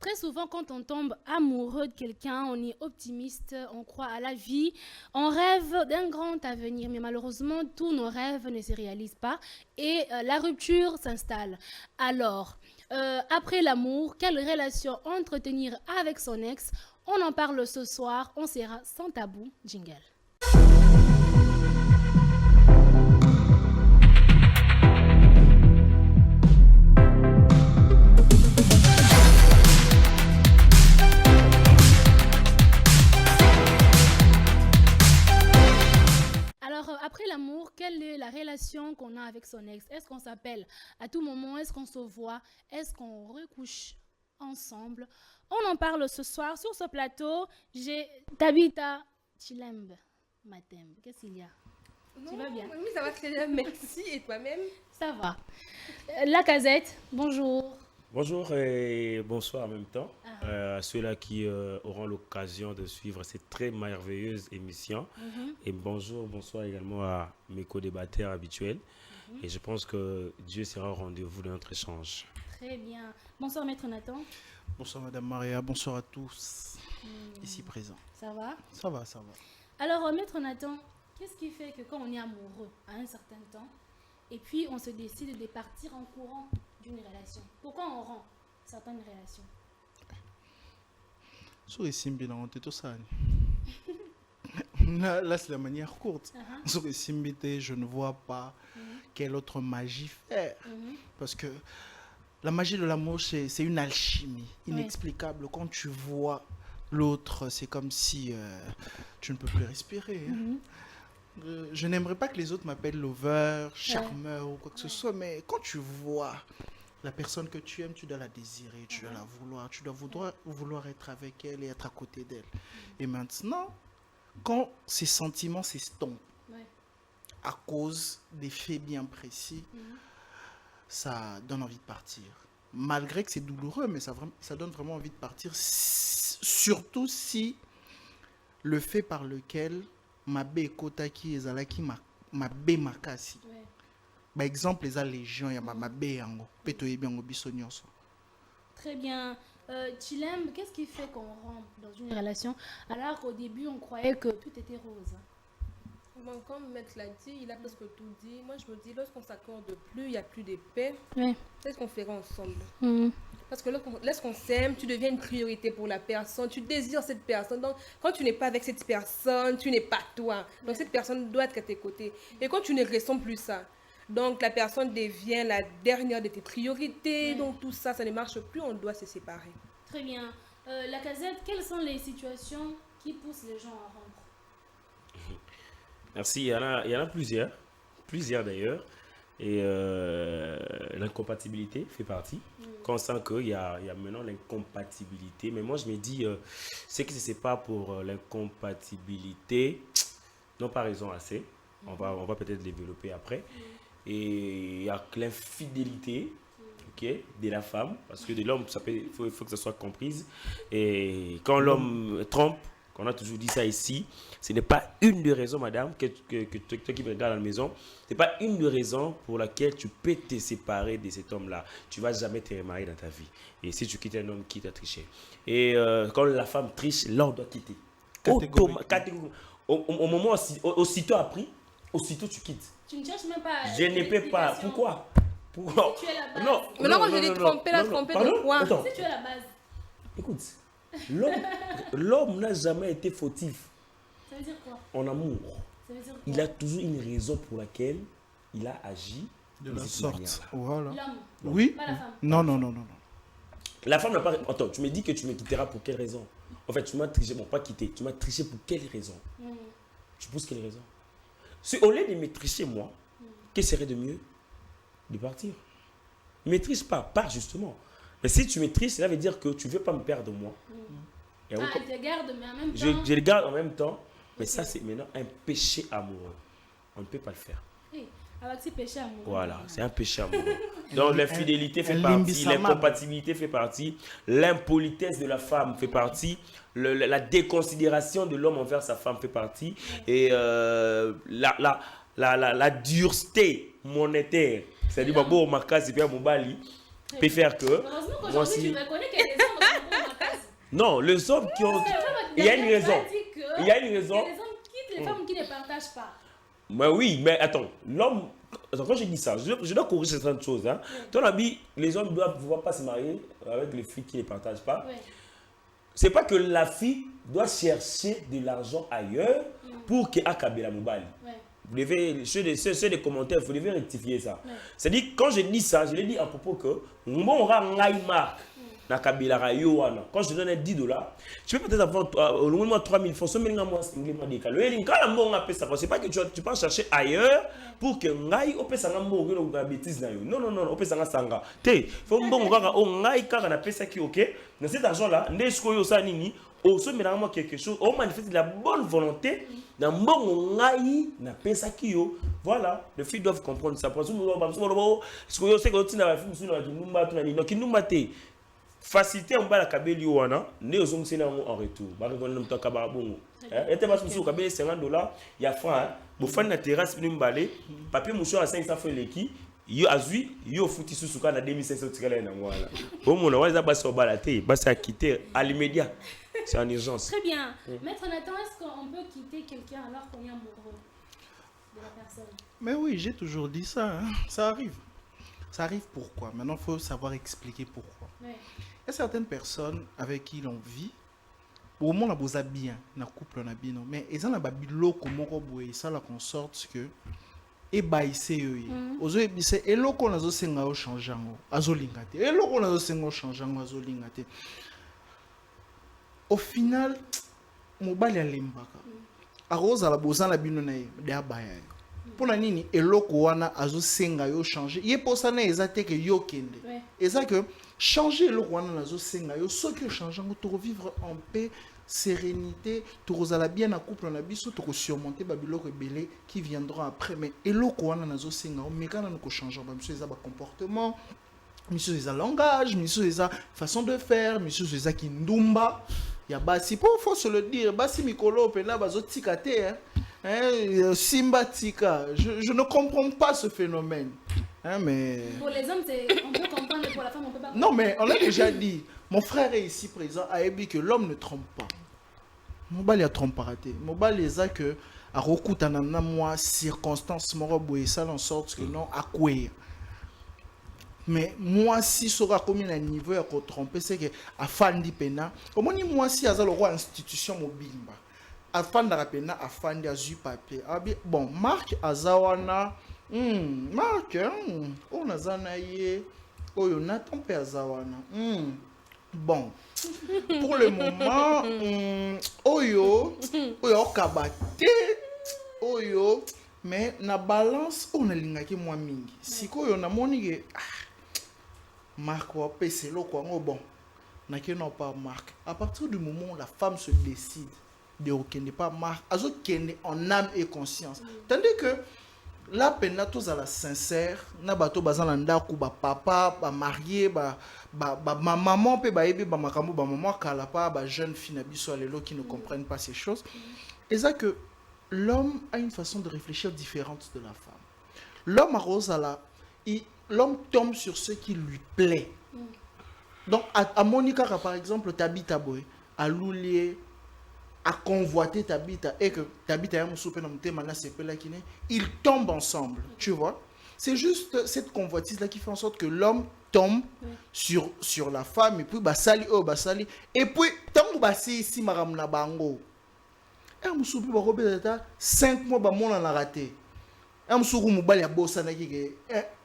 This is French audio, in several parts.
très souvent, quand on tombe amoureux de quelqu'un, on est optimiste, on croit à la vie, on rêve d'un grand avenir. Mais malheureusement, tous nos rêves ne se réalisent pas et la rupture s'installe. Alors, après l'amour, quelle relation entretenir avec son ex? On en parle ce soir, on sera sans tabou. Jingle. Alors, après l'amour, quelle est la relation qu'on a avec son ex? Est-ce qu'on s'appelle à tout moment? Est-ce qu'on se voit? Est-ce qu'on recouche ensemble? On en parle ce soir sur ce plateau. J'ai Tabitha Chilembe Matembe. Qu'est-ce qu'il y a? Non, Tu vas bien? Oui, ça va très bien, merci. Et toi-même? Ça va. La Casette, bonjour. Bonjour et bonsoir en même temps Ah. à ceux-là qui auront l'occasion de suivre cette très merveilleuse émission. Et bonsoir également à mes co-débatteurs habituels. Et je pense que Dieu sera au rendez-vous de notre échange. Très bien. Bonsoir, Maître Nathan. Bonsoir Madame Maria, bonsoir à tous ici présents. Ça va? Ça va, ça va. Alors, Maître Nathan, qu'est-ce qui fait que quand on est amoureux à un certain temps, et puis on se décide de partir en courant d'une relation? Pourquoi on rend certaines relations? Sur Simbi, tout ça. Là, c'est la manière courte. Sur Simbi, je ne vois pas quelle autre magie faire. Parce que la magie de l'amour, c'est une alchimie inexplicable. Quand tu vois l'autre, c'est comme si tu ne peux plus respirer. Je n'aimerais pas que les autres m'appellent lover, charmeur ou quoi que ce soit, mais quand tu vois la personne que tu aimes, tu dois la désirer, tu dois la vouloir, tu dois vouloir être avec elle et être à côté d'elle. Et maintenant, quand ces sentiments s'estompent à cause des faits bien précis, ça donne envie de partir. Malgré que c'est douloureux, mais ça donne vraiment envie de partir, surtout si le fait par lequel mabe kotaki ezalaki mabe makasi. Par exemple, les légions ya mabe yango peto yebi yango biso nyonso. Très bien. Chilembe, qu'est-ce qui fait qu'on rentre dans une relation alors qu'au début on croyait que tout était rose? Bon, comme Maître l'a dit, il a presque tout dit. Moi, je me dis, lorsqu'on s'accorde plus, il n'y a plus de paix. Qu'est-ce qu'on fera ensemble? Parce que lorsqu'on s'aime, tu deviens une priorité pour la personne. Tu désires cette personne. Donc, quand tu n'es pas avec cette personne, tu n'es pas toi. Donc, cette personne doit être à tes côtés. Et quand tu ne ressens plus ça, donc la personne devient la dernière de tes priorités. Donc, tout ça, ça ne marche plus. On doit se séparer. Très bien. La Casette, quelles sont les situations qui poussent les gens à rompre? Merci, il y en a plusieurs d'ailleurs. Et l'incompatibilité fait partie. Quand on sent qu'il y a maintenant l'incompatibilité, mais moi je me dis, c'est que ce n'est pas pour l'incompatibilité, non pas raison assez, on va peut-être développer après. Et il y a l'infidélité de la femme, parce que de l'homme, il faut que ça soit comprise. Et quand l'homme trompe, on a toujours dit ça ici, ce n'est pas une des raisons, madame, que toi qui me regardes à la maison, ce n'est pas une des raisons pour laquelle tu peux te séparer de cet homme-là. Tu ne vas jamais te remarier dans ta vie. Et si tu quittes un homme qui t'a triché. Et quand la femme triche, là, on doit quitter. Au moment aussitôt appris, aussitôt tu quittes. Tu ne cherches même pas. Je ne peux pas. Pourquoi? Si tu es la base. Non. Maintenant, quand je dis tromper, de quoi? Si tu es la base. Écoute, l'homme n'a jamais été fautif. Ça veut dire quoi? En amour. Ça veut dire quoi? Il a toujours une raison pour laquelle il a agi De la sorte. Voilà. L'homme. Oui. Pas la femme. Non. La femme n'a pas... Attends, tu me dis que tu me quitteras pour quelle raison? En fait, tu m'as triché. Bon, pas quitté. Tu m'as triché pour quelle raison? Tu pousses quelle raison? Si au lieu de me tricher, moi, qu'est-ce serait de mieux? De partir. Ne me triche pas. Pars justement. Mais si tu me triches, cela veut dire que tu ne veux pas me perdre moi. Il te garde, mais en même temps... Je le garde en même temps. Mais ça, c'est maintenant un péché amoureux. On ne peut pas le faire. Avec ces péchés amoureux. Voilà, c'est un péché amoureux. Donc l'infidélité fait partie, l'incompatibilité fait partie, l'impolitesse de la femme fait partie, la déconsidération de l'homme envers sa femme fait partie, et la dureté monétaire, c'est-à-dire bon, Marcas et Pierre Moubali, peut faire que... Heureusement qu'aujourd'hui, tu reconnais qu'il y a des hommes Non, les hommes qui ont... Il y a une raison. Il y a une raison. Les hommes quittent les femmes qui ne partagent pas. Mais oui, mais attends, l'homme... Quand je dis ça, je dois corriger certaines choses. Hein. Ton avis, les hommes ne doivent pouvoir pas se marier avec les filles qui ne partagent pas. Oui. C'est pas que la fille doit chercher de l'argent ailleurs pour qu'elle ait la mobile. Vous devez, ceux des commentaires, vous devez rectifier ça. C'est-à-dire, quand je dis ça, je l'ai dit à propos que mon aura marque. Quand je te donne $10, tu peux peut-être avoir au moins 3000 francs. C'est pas que tu peux chercher ailleurs pour que ngai ope sanga mbo na bêtise na yo. Non non non, ope sanga sanga. Te, faut mbongo kaka o ngai kaka na pesa ki OK. Dans cet argent là, ndesko yo sa nini, o so mélange quelque chose, on manifeste la bonne volonté dans mbongo ngai na pesa ki yo. Voilà, les filles doivent comprendre ça. Parce que ce que c'est que tu n'as pas fait sur kinumba tu na ni kinumba te. Facilité on va la kabeli wana ne ozongisi na en retour ba ko na mutaka ba bongo était pas sur kabeli $50 ya franc bo fan na terrasse bini mbale papier mouchoir à 500 francs leki yo azui yo futi susuka na 2500 tikala na ngwala bo mona waza basi obala te basi a quitter à l'immédiat c'est en urgence. Très bien. Maître Nathan, est-ce qu'on peut quitter quelqu'un alors qu'on est amoureux de la personne? Mais oui, j'ai toujours dit ça, hein. Ça arrive. Ça arrive pourquoi? Maintenant, il faut savoir expliquer pourquoi. Oui. Il y a certaines personnes avec qui l'on vit, au moins on a bien, dans le couple on a bien, mais ils ont un babilo comme on ça la consorte que et baïsé eux. Ozo ebise et lo ko nazo senga o changeango, azolingate. Et lo ko nazo senga o changeango azolingate. Au final, mobali alimbaka. Aroza la bozan la bino na ye, de abaya. Pona nini eloko wana azo senga yo changer. Ye posana ezate ke yo kende. Eza que changer eloko wana nazo senga yo so que changeango to vivre en paix, sérénité, to rozala bien na couple na biso to surmonter babiloko ebele qui viendront après mais eloko wana nazo senga o mekana no ko changer ba monsieur eza ba comportement, monsieur eza langage, monsieur eza façon de faire, monsieur eza kindumba. Ya basi pour faut se le dire basi mikolo pena bazo tikate hein. Simba tika, je ne comprends pas ce phénomène. Hein, mais... Pour les hommes, on peut comprendre, mais pour la femme, on peut pas comprendre. Non, mais on l'a déjà dit. Mon frère est ici présent, a dit que l'homme ne trompe pas. Mon bal a trompé raté. Mon bal est ça que, à Roku Tanana, moi, circonstance, mon robe, et ça, en sorte que non, à quoi. Mais moi, si ça aura commis un niveau à tromper, c'est que, à Fandi Pena, au moins, moi, si, à la roi institution mobile, afin de rappeler afin de azu papier bon Marc Azawana Marc on a zanaye oyo Nathan pe Azawana bon pour le moment oyo kabate oyo mais na balance on a lingaki moi mingi sikoyo na moni ke Marc wa pese loko ngo bon na ke non pas Marc à partir du moment où la femme se décide de n'est pas marre, en âme et conscience. Tandis que la peine tous à la sincère, na bato bazalanda ku ba papa, ba marié, ba maman pe ba ebe ba makambo ba maman kala pa ba jeune fille na biso alelo qui ne comprennent pas ces choses. Et ça que l'homme a une façon de réfléchir différente de la femme. L'homme arrose à la l'homme tombe sur ce qui lui plaît. Donc à Monica par exemple Tabita Boy, à Loulier à convoiter Tabita et que Tabita a un souper dans ils tombent ensemble, tu vois. C'est juste cette convoitise là qui fait en sorte que l'homme tombe sur la femme et puis basali et puis tant basi ici maram na bango. Et on souper ba robé 5 mois ba mon en a raté. Un sourou mobile ya bossa na ki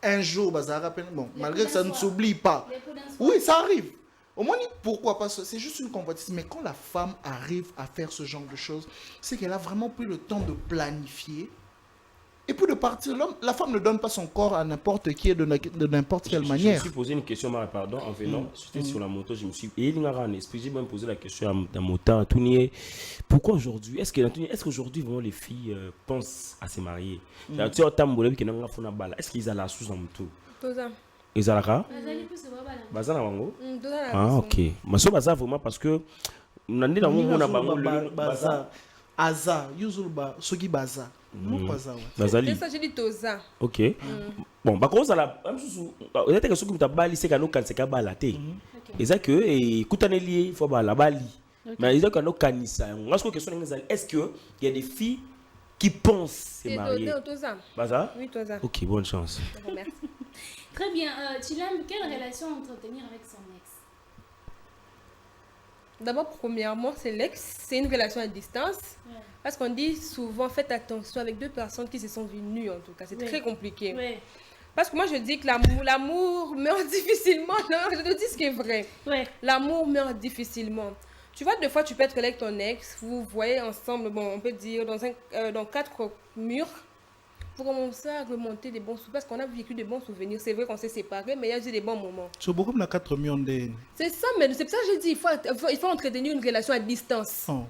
un jour bazara bon malgré que ça ne s'oublie pas. Oui, ça arrive. Au moins, pourquoi pas? C'est juste une convoitise. Mais quand la femme arrive à faire ce genre de choses, c'est qu'elle a vraiment pris le temps de planifier. Et puis de partir, la femme ne donne pas son corps à n'importe qui et de n'importe quelle manière. Je me suis posé une question, pardon, en venant, j'étais sur la moto, je me suis... Et il m'a un esprit, j'ai même posé la question à la moto, pourquoi aujourd'hui, est-ce qu'aujourd'hui, vraiment, les filles pensent à se marier? Est-ce qu'ils ont la sous en tout? Ezalaka bazana bango ah ok maso baza vraiment parce que nandi na mona bango baza aza yuzul ba soki baza C'est ça, j'ai dit Toza. Ok. Bon, bah, comment ça la. Vous êtes que ce que tu as bali, c'est qu'on a c'est balaté. Et ça que, écoute, il faut la bali. Mais ils ont qu'on a canissa. Est-ce qu'il y a des filles qui pensent se marier? Toza. Baza? Oui, Toza. Ok, bonne chance. Merci. Très bien. Chilam, quelle relation entretenir avec son ex? D'abord, premièrement, c'est une relation à distance. Ouais. Parce qu'on dit souvent, faites attention avec deux personnes qui se sont venues, en tout cas. C'est très compliqué. Ouais. Parce que moi, je dis que l'amour meurt difficilement. Non, je te dis ce qui est vrai. Ouais. L'amour meurt difficilement. Tu vois, des fois, tu peux être avec ton ex, vous voyez ensemble, bon, on peut dire, dans 4 murs. Pour commencer à remonter des bons souvenirs, parce qu'on a vécu des bons souvenirs. C'est vrai qu'on s'est séparés, mais il y a eu des bons moments. C'est beaucoup de 4 millions de... C'est ça, mais c'est pour ça que j'ai dit, il faut entretenir une relation à distance. Oh.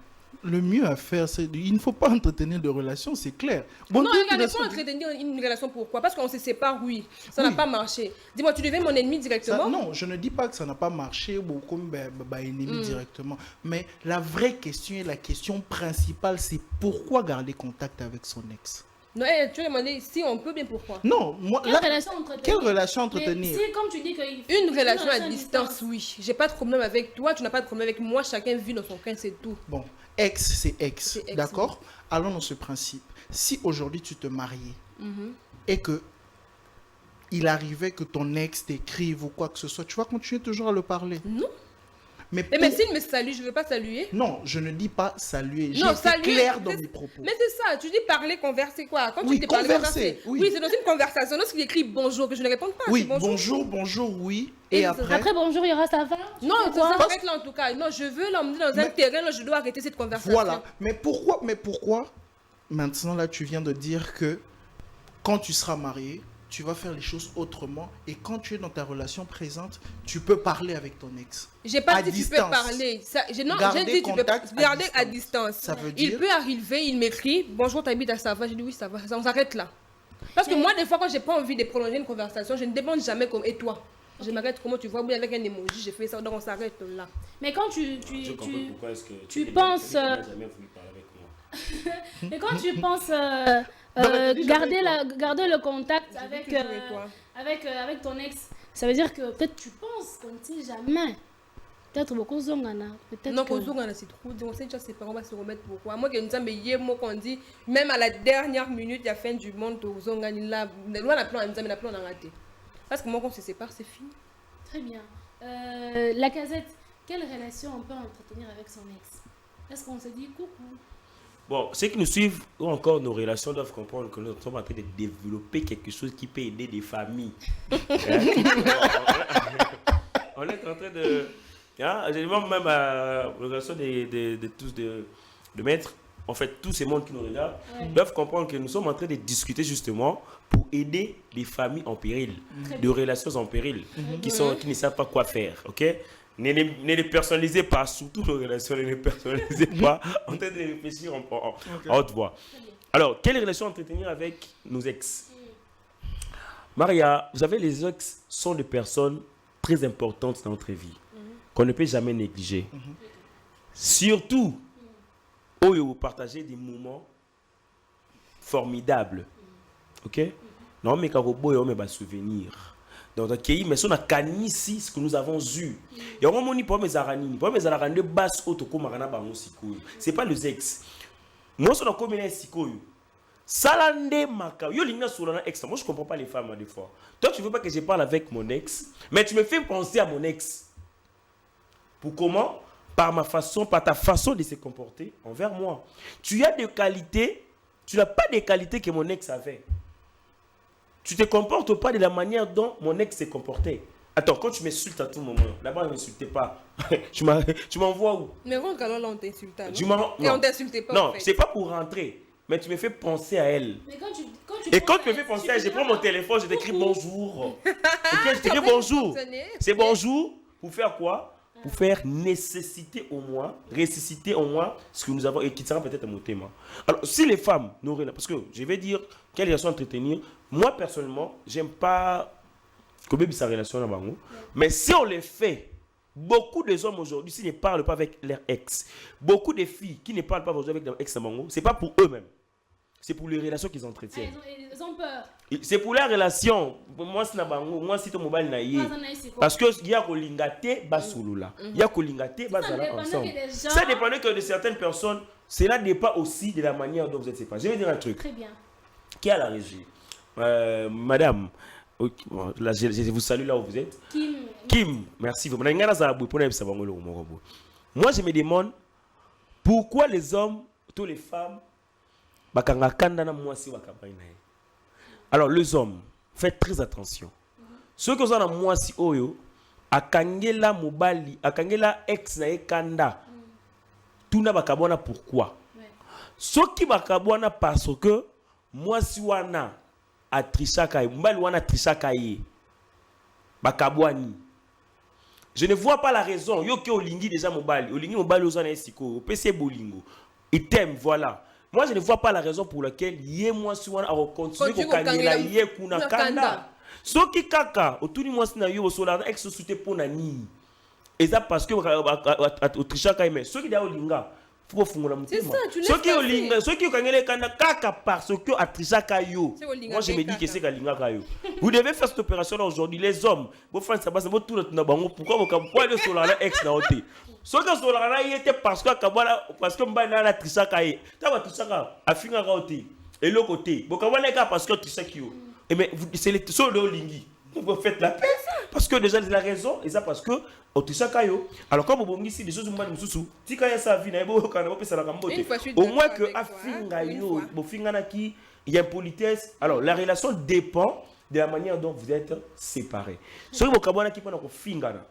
Le mieux à faire, c'est... Il ne faut pas entretenir de relation, c'est clair. Bon, non, il faut entretenir une relation, pourquoi? Parce qu'on se sépare, oui. Ça n'a pas marché. Dis-moi, tu deviens mon ennemi directement? Non, je ne dis pas que ça n'a pas marché ou comme ennemi directement. Mais la vraie question et la question principale, c'est pourquoi garder contact avec son ex? Non, tu as demandé si on peut bien, pourquoi? Non, moi, quelle relation entretenir? C'est comme tu dis une relation à distance, oui. J'ai pas de problème avec toi, tu n'as pas de problème avec moi, chacun vit dans son coin, c'est tout. Bon, ex, c'est ex, d'accord? Oui. Allons dans ce principe. Si aujourd'hui tu te mariais et que il arrivait que ton ex t'écrive ou quoi que ce soit, tu vas continuer toujours à le parler? Non. Mais s'il me salue, je ne veux pas saluer. Non, je ne dis pas saluer. J'ai été clair dans mes propos. Mais c'est ça, tu dis parler, converser quoi? Quand oui, tu dis converser. Oui, c'est dans une conversation. Lorsqu'il écrit bonjour, que je ne réponds pas. Oui, bonjour, oui. Et après bonjour, il y aura ça va? Non, ça s'arrête là en tout cas. Non, je veux l'emmener dans un terrain, là, je dois arrêter cette conversation. Voilà. Mais pourquoi maintenant là tu viens de dire que quand tu seras marié, tu vas faire les choses autrement et quand tu es dans ta relation présente, tu peux parler avec ton ex. J'ai pas dit tu peux parler. J'ai dit tu peux garder à distance. Ça veut dire... Il peut arriver, il m'écrit, bonjour, t'habites à Sava. Je dis oui, ça va. On s'arrête là. Parce que moi, des fois, quand j'ai pas envie de prolonger une conversation, je ne demande jamais comme et toi. Je m'arrête comment tu vois, oui, avec un emoji, j'ai fait ça, donc on s'arrête là. Mais quand tu penses... Mais quand tu penses... garder le contact avec ton ex, ça veut dire que peut-être tu penses qu'on ne sait jamais. Peut-être beaucoup zongana. Non, que zongana c'est trop. On sait déjà séparer, on va se remettre pourquoi. Moi, quand on dit, même à la dernière minute, il y a fin du monde, zongani là, loin la plan, on a plan raté. Parce que moi, quand on se sépare, c'est fini. Très bien. La casette, quelle relation on peut entretenir avec son ex? Est-ce qu'on se dit coucou? Bon, ceux qui nous suivent ou encore nos relations doivent comprendre que nous sommes en train de développer quelque chose qui peut aider des familles. On est en train de... je demande même à la relation de tous de mettre, en fait, tous ces mondes qui nous regardent, doivent comprendre que nous sommes en train de discuter justement pour aider les familles en péril, de relations en péril, qui ne savent pas quoi faire, ok? Ne les personnalisez pas, surtout nos relations, ne les personnalisez pas, en train de réfléchir en haute voix. Alors, quelle relation entretenir avec nos ex? Maria, vous savez, les ex sont des personnes très importantes dans notre vie, qu'on ne peut jamais négliger. Surtout, où vous partagez des moments formidables. Ok? Non, mais quand vous avez des souvenirs. Donc, mais si on a ici ce que nous avons eu. Et on a dit pour mes aranini, pour mes aranini basse auto marana bango sikoyo. C'est pas les ex. Moi on a combiné sikoyo. Salande maka. Yo lingna solana ex. Moi je comprends pas les femmes des fois. Toi tu veux pas que je parle avec mon ex, mais tu me fais penser à mon ex. Pour comment? Par ma façon, par ta façon de se comporter envers moi. Tu as des qualités, tu n'as pas des qualités que mon ex avait. Tu ne te comportes pas de la manière dont mon ex s'est comporté. Attends, quand tu m'insultes à tout moment, là-bas, ne m'insultez pas. tu m'envoies où? Mais quand là, on t'insulte. Et on t'insulte pas. Non, en fait. C'est pas pour rentrer, mais tu me fais penser à elle. Mais quand tu me fais penser à elle, je prends mon téléphone, je t'écris bonjour. Ok, je t'écris bonjour. C'est bonjour. Pour faire quoi? Pour faire nécessiter au moins, ressusciter au moins ce que nous avons et qui sera peut-être mon thème. Alors, si les femmes n'auraient... Parce que je vais dire quelle relation entretenir. Moi, personnellement, j'aime pas que bébé sa relation là-bas. Mais si on les fait, beaucoup de hommes aujourd'hui, s'ils ne parlent pas avec leur ex, beaucoup de filles qui ne parlent pas aujourd'hui avec leur ex là-bas, c'est pas pour eux-mêmes. c'est pour les relations qu'ils entretiennent. Ils ont peur. C'est pour la relation. Moi, c'est ton mobile naïe. Parce que il y a kolingate basulula. Il y a kolingate basala ensemble. Ça dépend que de certaines personnes. Cela dépend aussi de la manière dont vous êtes séparés. Je vais dire un truc. Très bien. Qui a la régie? Madame, là, je vous salue là où vous êtes. Kim, merci. Moi, je me demande pourquoi les hommes, toutes les femmes, alors les hommes, faites très attention. Ceux qui sont dans moi si oyo, akangela mobali, akangela ex na ekanda, tout na bakabona pourquoi? Ceux qui bakabona parce que moi si wana atrishaka, mobali wana trishaka ye, bakabwani. Je ne vois pas la raison. Yo ki olingi déjà mobali, olingi mobali ozana esiko, opese bolingo. Il t'aime, voilà. Moi, je ne vois pas la raison pour laquelle yé moi si on a continué à kangela yé kuna kanda. So ki kaka, autour de moi si na yo sola ex société pour nani. Et ça parce que Autricha kaime. So ki da olinga, faut fungola mutima. So ki olinga, so ki kangela kanda kaka parce que Autricha kayo. Moi, je me dis que c'est kalinga kayo. Vous devez faire cette opération là aujourd'hui les hommes. Vos frères ça passe tout le temps bango pourquoi le sola ex na oté. Ce que sola y était parce que parce que mbana la trisaka yi ta trisaka afinga raoté et le côté bokabana ka parce que trisakio et mais c'est les solo lingi vous faites la paix parce que déjà la raison et ça parce que trisaka yo alors comme bongi si des choses mbana mususu tika ya sa vie na bo kana bo pesa la kambote au moins que afinga yo bo finga na ki il y a politesse alors la relation dépend de la manière dont vous êtes séparés ce que bokabana ki pona ko finga na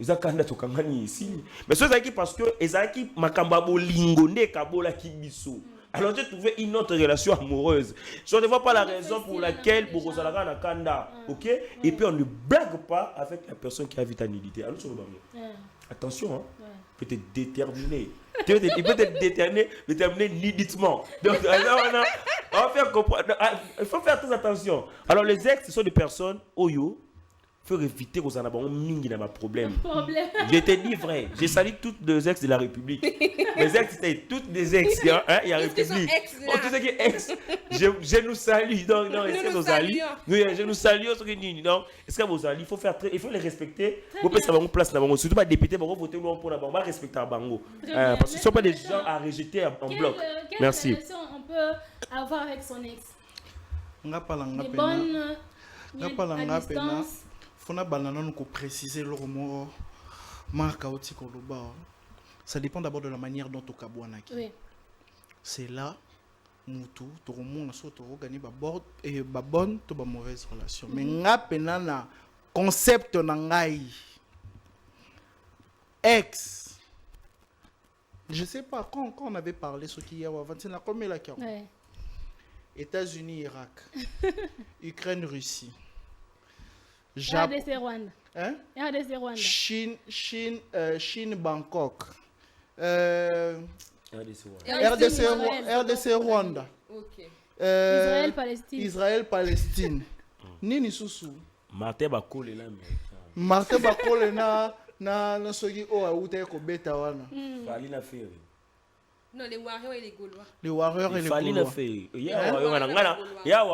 ils ont quand même ici mais c'est ça qui parce que ezaki makamba bolingo nde kabola kibiso alors j'ai trouvé une autre relation amoureuse je ne vois pas la raison pour laquelle bokozalaka na kanda OK et puis on ne blague pas avec la personne qui a vu ta nudité alors sur le bango attention hein peut être déterminé il peut être déterminé nuditement donc on va faire comprendre il faut faire très attention alors les ex ce sont des personnes oyo faut éviter que ça n'a pas un problème. Je te dis vrai, j'ai sali toutes les ex de la République. Les ex c'était toutes des ex, hein, il y a République. Oh, tout ce qui est ex, je nous salue. Donc non, est-ce que vous salue? Oui, je nous salue donc est-ce que vous salue? Il faut faire très, il faut les respecter. Vous pouvez savoir une place là bango, surtout pas député pour voter pour la bango, respecter la bango. Parce que ce ne sont pas des gens à rejeter en bloc. Merci. Quelle relation on peut avoir avec son ex? Des bonnes à distance. Fona banana nous préciser le mot marque ça dépend d'abord de la manière dont tu kabwanaki. Oui. C'est là mutu to monde so to gagner ba bonne to ba mauvaise relation. Mais ngapena na concept na ngai ex. Je sais pas quand on avait parlé ce qui y a avant c'est la combien la carte. États-Unis, Irak, Ukraine, Russie. RDC Rwanda. Hein? RDC Rwanda. Chine, Bangkok. RDC Rwanda. Ok. Israël, Palestine. Nini susu. Martin Bakole là Martin Bakole na soki o auta ko beta wana. Fali na faire. Non, les Warriors et les Gaulois. Les Warriors et les Gaulois. Fali na faire. Ya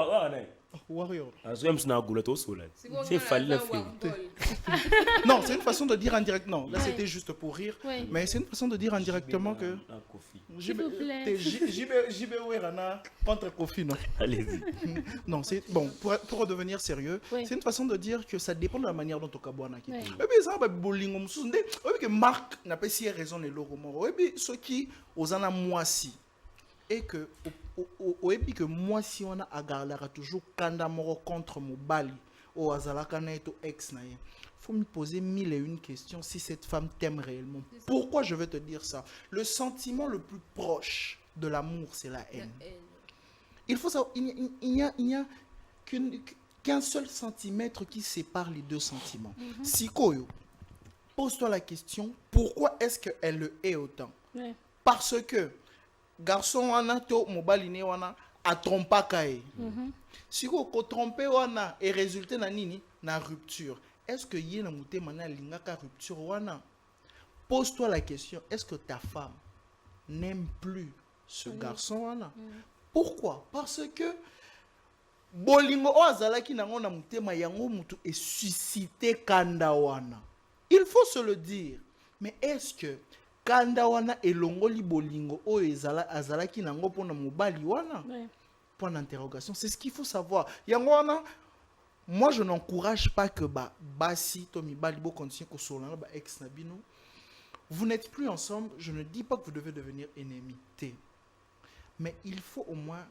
Warrior. C'est fallait la faire. Non, c'est une façon de dire indirectement. Là, c'était juste pour rire. Oui. Mais c'est une façon de dire indirectement que. S'il vous plaît. JB contre Kofi, non. Allez-y. Non, c'est bon. Pour redevenir sérieux, c'est une façon de dire que ça dépend de la manière dont tu as qui. Et puis ça va bolingo msonde. Et puis Marc n'a pas si raison les logos. Et puis ceux qui aux ana moisi et que que moi si on a agarré toujours kanda moro contre mobali au azalaka na eto ex na ye. Faut me poser 1001 questions si cette femme t'aime réellement. Pourquoi je vais te dire ça? Le sentiment le plus proche de l'amour, c'est la haine. Il faut savoir, il n'y a qu'un seul centimètre qui sépare les deux sentiments. Sikoyo, pose-toi la question, pourquoi est-ce qu'elle le hait autant? Parce que garçon wana to mobali wana a trompé kae. Sikoyo ko tromper wana et résulter na nini na rupture. Est-ce que yena mute mana lingaka rupture wana? Pose-toi la question, est-ce que ta femme n'aime plus ce garçon wana? Pourquoi? Parce que bolingo o azalaki nango na mutema yango mutu est suscité kandawana. Il faut se le dire. Mais est-ce que kandawana elongoli bolingo o azalaki nango pona mobali wana? Point d'interrogation. C'est ce qu'il faut savoir. Yango wana, moi je n'encourage pas que basi Tommy Balibo continue ko solana ba ex nabino. Vous n'êtes plus ensemble, je ne dis pas que vous devez devenir ennemis. Mais il faut au moins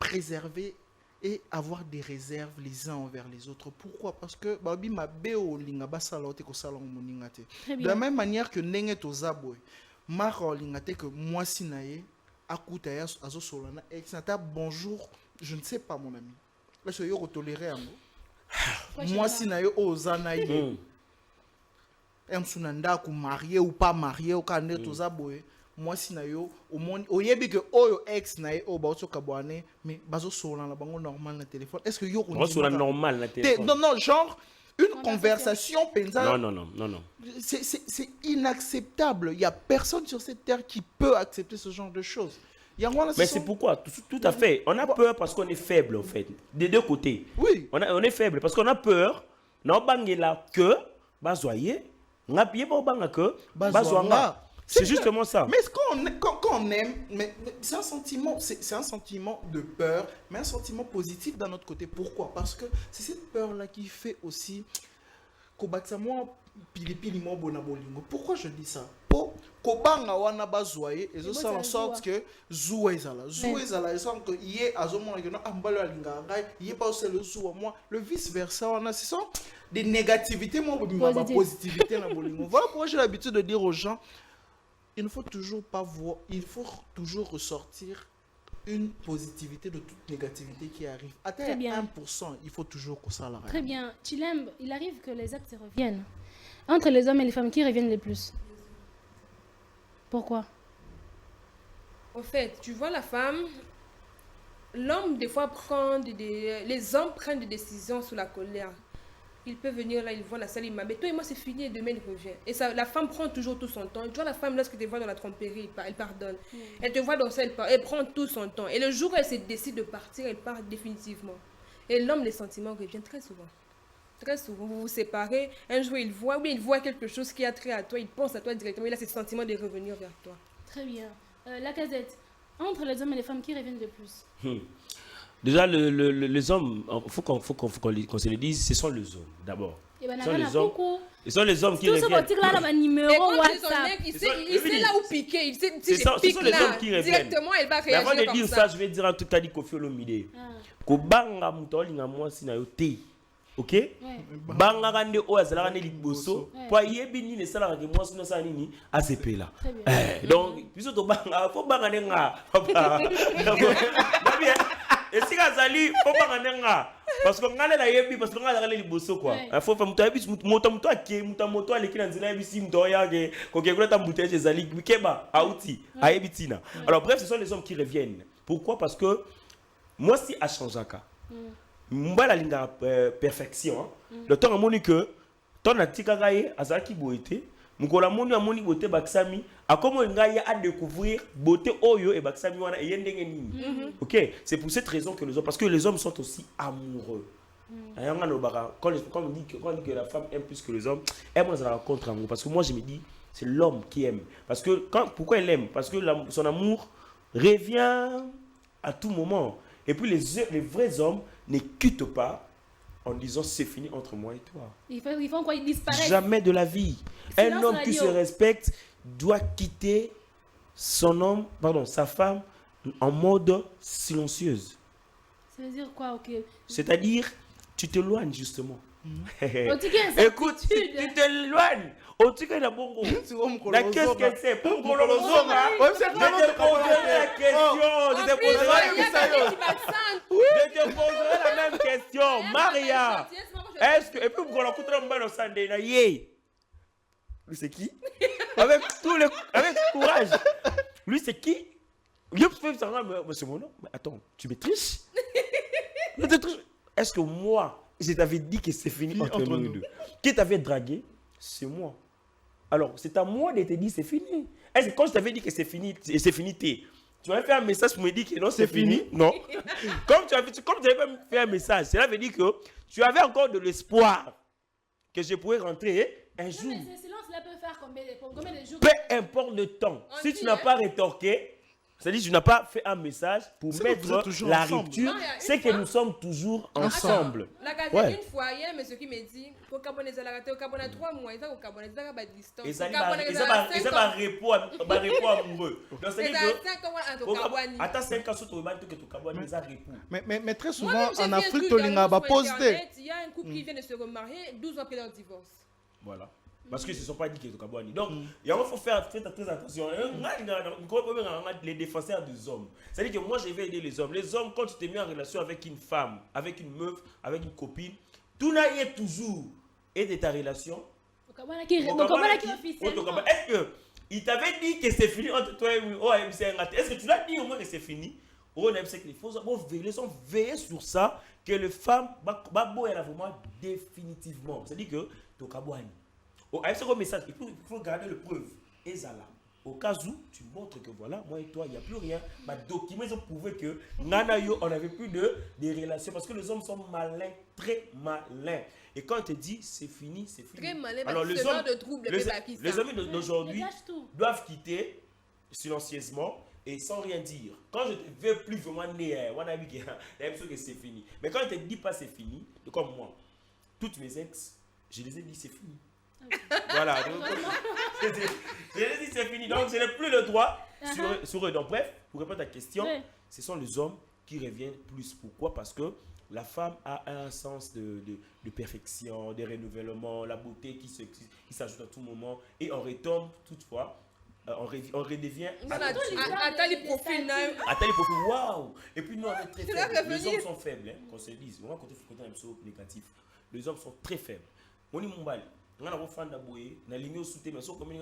préserver et avoir des réserves les uns envers les autres. Pourquoi? Parce que babi mabeo linga basala ote ko sala moninga te. De la même manière que nenge tozaboy, mara linga te que moi sinaye akuta ya azo solana ex nata bonjour, je ne sais pas mon ami. Est-ce que yo tolérer amo? Moi sinaye ozanaye. Emsunanda ku marié ou pas marié ou kande tozaboy. Moi si na yo au yebi que oyo ex na yo ba oso kabwane mais bazo sola na bango normal na téléphone. Est-ce que yo on sola normal na téléphone? Non genre une conversation penza. Non. C'est inacceptable. Il y a personne sur cette terre qui peut accepter ce genre de choses. Mais c'est pourquoi tout à fait. On a peur parce qu'on est faible en fait. Des deux côtés. Oui. On est faible parce qu'on a peur. Non bangela que bazoyer. Ngapié ba banga que bazoanga. C'est justement ça. Mais quand on aime, c'est un sentiment de peur, mais un sentiment positif d'un autre côté. Pourquoi? Parce que c'est cette peur-là qui fait aussi pourquoi je dis ça? Pour kobanga wana bazoye et ça en sorte que zouezala ils sont que yé azomona que non ambalo alinga ngai yé pas aussi le zou moi le vice versa wana ce sont des négativités moi positivité na bolingo. Voilà pourquoi j'ai l'habitude de dire aux gens il ne faut toujours pas voir, il faut toujours ressortir une positivité de toute négativité qui arrive. Atteint 1%, il faut toujours que ça l'arrête. Très bien. Chilembe, il arrive que les actes reviennent. Entre les hommes et les femmes, qui reviennent le plus? Pourquoi? En fait, tu vois la femme, l'homme des fois les hommes prennent des décisions sous la colère. Il peut venir là, il voit la salle, il m'a dit, toi et moi c'est fini, et demain il revient. Et ça, la femme prend toujours tout son temps. Tu vois la femme, lorsque tu te vois dans la tromperie, elle pardonne. Elle te voit dans ça, elle prend tout son temps. Et le jour où elle se décide de partir, elle part définitivement. Et l'homme, les sentiments reviennent très souvent. Très souvent, vous vous séparez, un jour il voit quelque chose qui a trait à toi, il pense à toi directement, il a ce sentiment de revenir vers toi. Très bien. La Casette, entre les hommes et les femmes, qui reviennent le plus? Déjà, les hommes, il faut qu'on se le dise, ce sont les hommes d'abord. Ce sont les hommes qui reviennent. Il sait là où piquer, il sait ce sont les hommes qui reviennent. Directement, elle va réagir. Mais avant de dire ça, je vais dire un truc à Kofi Olomide. Kobanga mutoli nga mwasi na yote. Ok? Banga kande o azala kande liboso. Po yebi ni ne sala ke mwasi no sala nini asepela. Donc, biso to banga, faut banga nga. Papa. Et si Gazali, faut pas nga parce que ngale la yebi parce que ngale la liboso quoi. Faut faire muto yebi moto aki moto aleki na nzela yebi si muto yage ko kekula ta bouteille chez Zali keba auti ayebi tina. Alors bref, ce sont les hommes qui reviennent. Pourquoi? Parce que moi si a changé ka. Mbala linga perfection. Le temps a moni que ton atika gaye azaki boité. Mukola moni amoni beauté baksami a comment ngai a découvrir beauté oyo et baksami wana et yendenge nini. OK, c'est pour cette raison que les hommes parce que les hommes sont aussi amoureux. Quand on dit que la femme aime plus que les hommes, elle moi ça rencontre amour parce que moi je me dis c'est l'homme qui aime parce que pourquoi elle aime parce que son amour revient à tout moment et puis les vrais hommes ne quittent pas en disant c'est fini entre moi et toi. Ils font quoi? Ils disparaissent. Jamais de la vie. Un homme qui se respecte doit quitter sa femme en mode silencieuse. Ça veut dire quoi? Ok. C'est-à-dire, tu t'éloignes justement. Écoute, tu t'éloignes. Tu t'éloignes. Qu'est-ce qu'elle sait? Pour je te poserai la même question. Maria, est-ce que... Et puis, vous avez lui, c'est qui? Avec courage. Lui, c'est qui? C'est mon nom. Mais attends, tu me triches? Est-ce que moi, je t'avais dit que c'est fini entre nous deux? Qui t'avait dragué? C'est moi. Alors, c'est à moi de te dire c'est fini. Est-ce que quand je t'avais dit que c'est fini, tu vas faire un message pour me dire que non, c'est fini. Non. Comme tu avais fait un message, cela veut dire que tu avais encore de l'espoir que je pourrais rentrer un jour. Mais ce silence-là peut faire combien de jours? Peu importe le temps. Si tu n'as pas rétorqué, c'est-à-dire que tu n'as pas fait un message pour mettre la rupture, c'est que nous sommes toujours ensemble. La gazette, une fois, il y a un monsieur qui me dit au Cameroun, il a 3 mois, il a au Cameroun, il a pas de distance. Et ça va répondre amoureux. Attends 5 ans sur ton bateau que tu Cameroun, il a répondu. Mais très souvent, en Afrique, tu as posé. Il y a un couple qui vient de se remarier 12 ans après leur divorce. Voilà. Parce qu'ils ne se sont pas dit qu'ils étaient Kabouani. Donc, il faut faire très attention. Les défenseurs des hommes. C'est-à-dire que moi, je vais aider les hommes. Les hommes, quand tu t'es mis en relation avec une femme, avec une meuf, avec une copine, tout n'a y est toujours. Et de ta relation. Est-ce qu'il t'avait dit que c'est fini entre toi et moi? Est-ce que tu l'as dit au moins que c'est fini? Les hommes veillent sur ça, que les femmes, vraiment définitivement. C'est-à-dire que tu es Kabouani. Avec ce message, il faut garder le preuve. Et ça là, au cas où tu montres que voilà, moi et toi, il n'y a plus rien. Ma document, ils ont prouvé que Nanayo, on n'avait plus de relations. Parce que les hommes sont malins, très malins. Et quand on te dit c'est fini, c'est fini. Très malin, alors les hommes, les amis d'aujourd'hui doivent quitter silencieusement et sans rien dire. Quand je ne veux plus vraiment né, on a vu que c'est fini. Mais quand on ne te dit pas c'est fini, comme moi, toutes mes ex, je les ai dit c'est fini. Voilà, donc, je l'ai dit c'est fini, donc je n'ai plus le droit sur eux. Donc bref, pour répondre à ta question, ce sont les hommes qui reviennent plus. Pourquoi? Parce que la femme a un sens de perfection, de renouvellement, la beauté qui s'ajoute à tout moment, et on retombe toutefois, on redevient attends les profils, waouh. Et puis nous on est très faibles, les hommes sont faibles, qu'on se dise, on va côté un peu négatif, les hommes sont très faibles. On est Mumbai. On a un fan d'aboué, on a ligné au soutien, mais sauf comme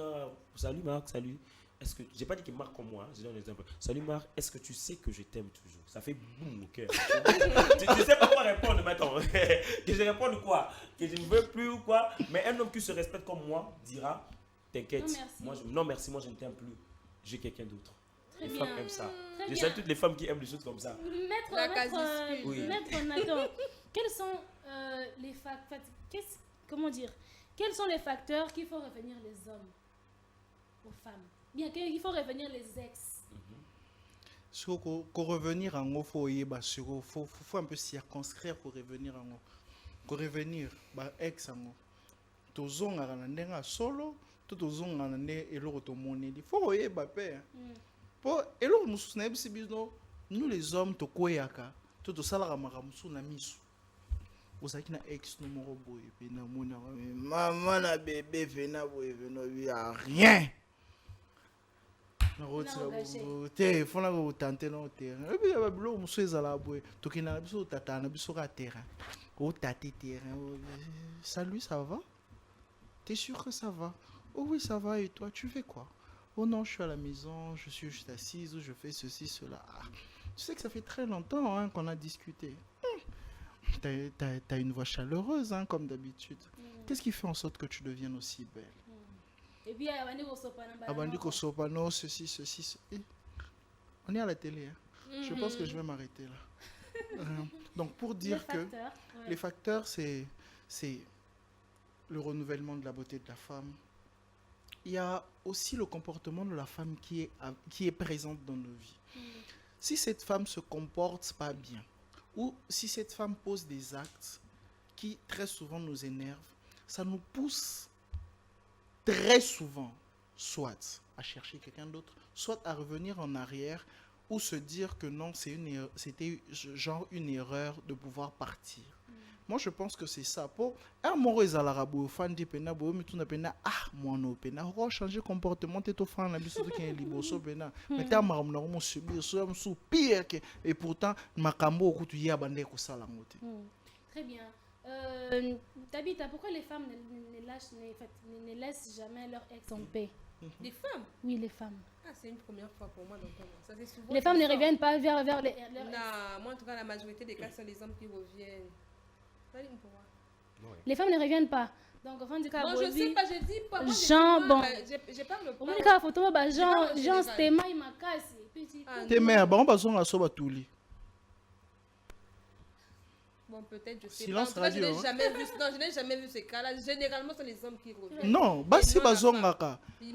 salut Marc, salut. Est-ce que j'ai pas dit que Marc comme moi, je donne un exemple. Salut Marc, est-ce que tu sais que je t'aime toujours? Ça fait boum au cœur. tu sais pas quoi répondre maintenant. Que je réponde quoi? Que je ne veux plus ou quoi? Mais un homme qui se respecte comme moi dira t'inquiète. Non merci, moi je ne t'aime plus. J'ai quelqu'un d'autre. Les femmes aiment ça. Je salue toutes les femmes qui aiment des choses comme ça. Maître Nathan, quels sont les facteurs? Comment dire? Quels sont les facteurs qu'il faut revenir les hommes aux femmes? Bien qu'il faut revenir les ex. Sur revenir en haut, faut un peu circonscrire pour revenir en haut. Pour revenir, ex en haut. Tozong à la solo, tout ozong à la et l'autre au monde. Il faut y aller, pour et l'autre nous les hommes, to koyaka, tout salaire maramusu na misu. Vous avez un ex numéro boy, puis maman na bébé vena boy, il y a rien. Na route faut la tenter no terrain. Et puis il y a blo musu ezala boy, to kina biso tata na biso ka terrain. O tati terrain. Salut, ça va? T'es sûr que ça va? Oh oui, ça va, et toi, tu fais quoi? Oh non, je suis à la maison, je suis juste assise, ou je fais ceci, cela. Tu sais que ça fait très longtemps qu'on a discuté. T'as une voix chaleureuse, comme d'habitude. Qu'est-ce qui fait en sorte que tu deviennes aussi belle? Et puis, Abandiko Sopano, ceci. On est à la télé. Je pense que je vais m'arrêter là. Donc, pour dire que les facteurs, c'est le renouvellement de la beauté de la femme. Il y a aussi le comportement de la femme qui est présente dans nos vies. Si cette femme se comporte pas bien, ou si cette femme pose des actes qui très souvent nous énervent, ça nous pousse très souvent soit à chercher quelqu'un d'autre, soit à revenir en arrière ou se dire que non, c'était genre une erreur de pouvoir partir. Moi, je pense que c'est ça. Pour un moro ezalarabu fan de pena bo mais tout na pena moi no pena changer comportement t'es au fan la biso qui est liboso pena mais t'as maram na mo subir so sou pire que et pourtant makambo okutu ya bande ko sala ngote. Très bien. Tabita, pourquoi les femmes ne laissent jamais leur ex en paix? Les femmes? Oui, les femmes. C'est une première fois pour moi d'entendre ça. Les femmes ne reviennent pas vers leur ex. Non, moi en tout cas la majorité des cas c'est les hommes qui reviennent. Les femmes ne reviennent pas. Donc, enfin, du cas, non, je sais pas, j'ai dit pas. Moi, Jean, bon. J'ai pas le Au moins, la photo, Jean Stéma, il m'a cassé. T'es mère, bon, on va sur tout lit. Bon, peut-être, je sais silence pas. Radio, je n'ai jamais vu ces cas-là. Généralement, c'est les hommes qui reviennent. Non, bah si bazongaka. Mais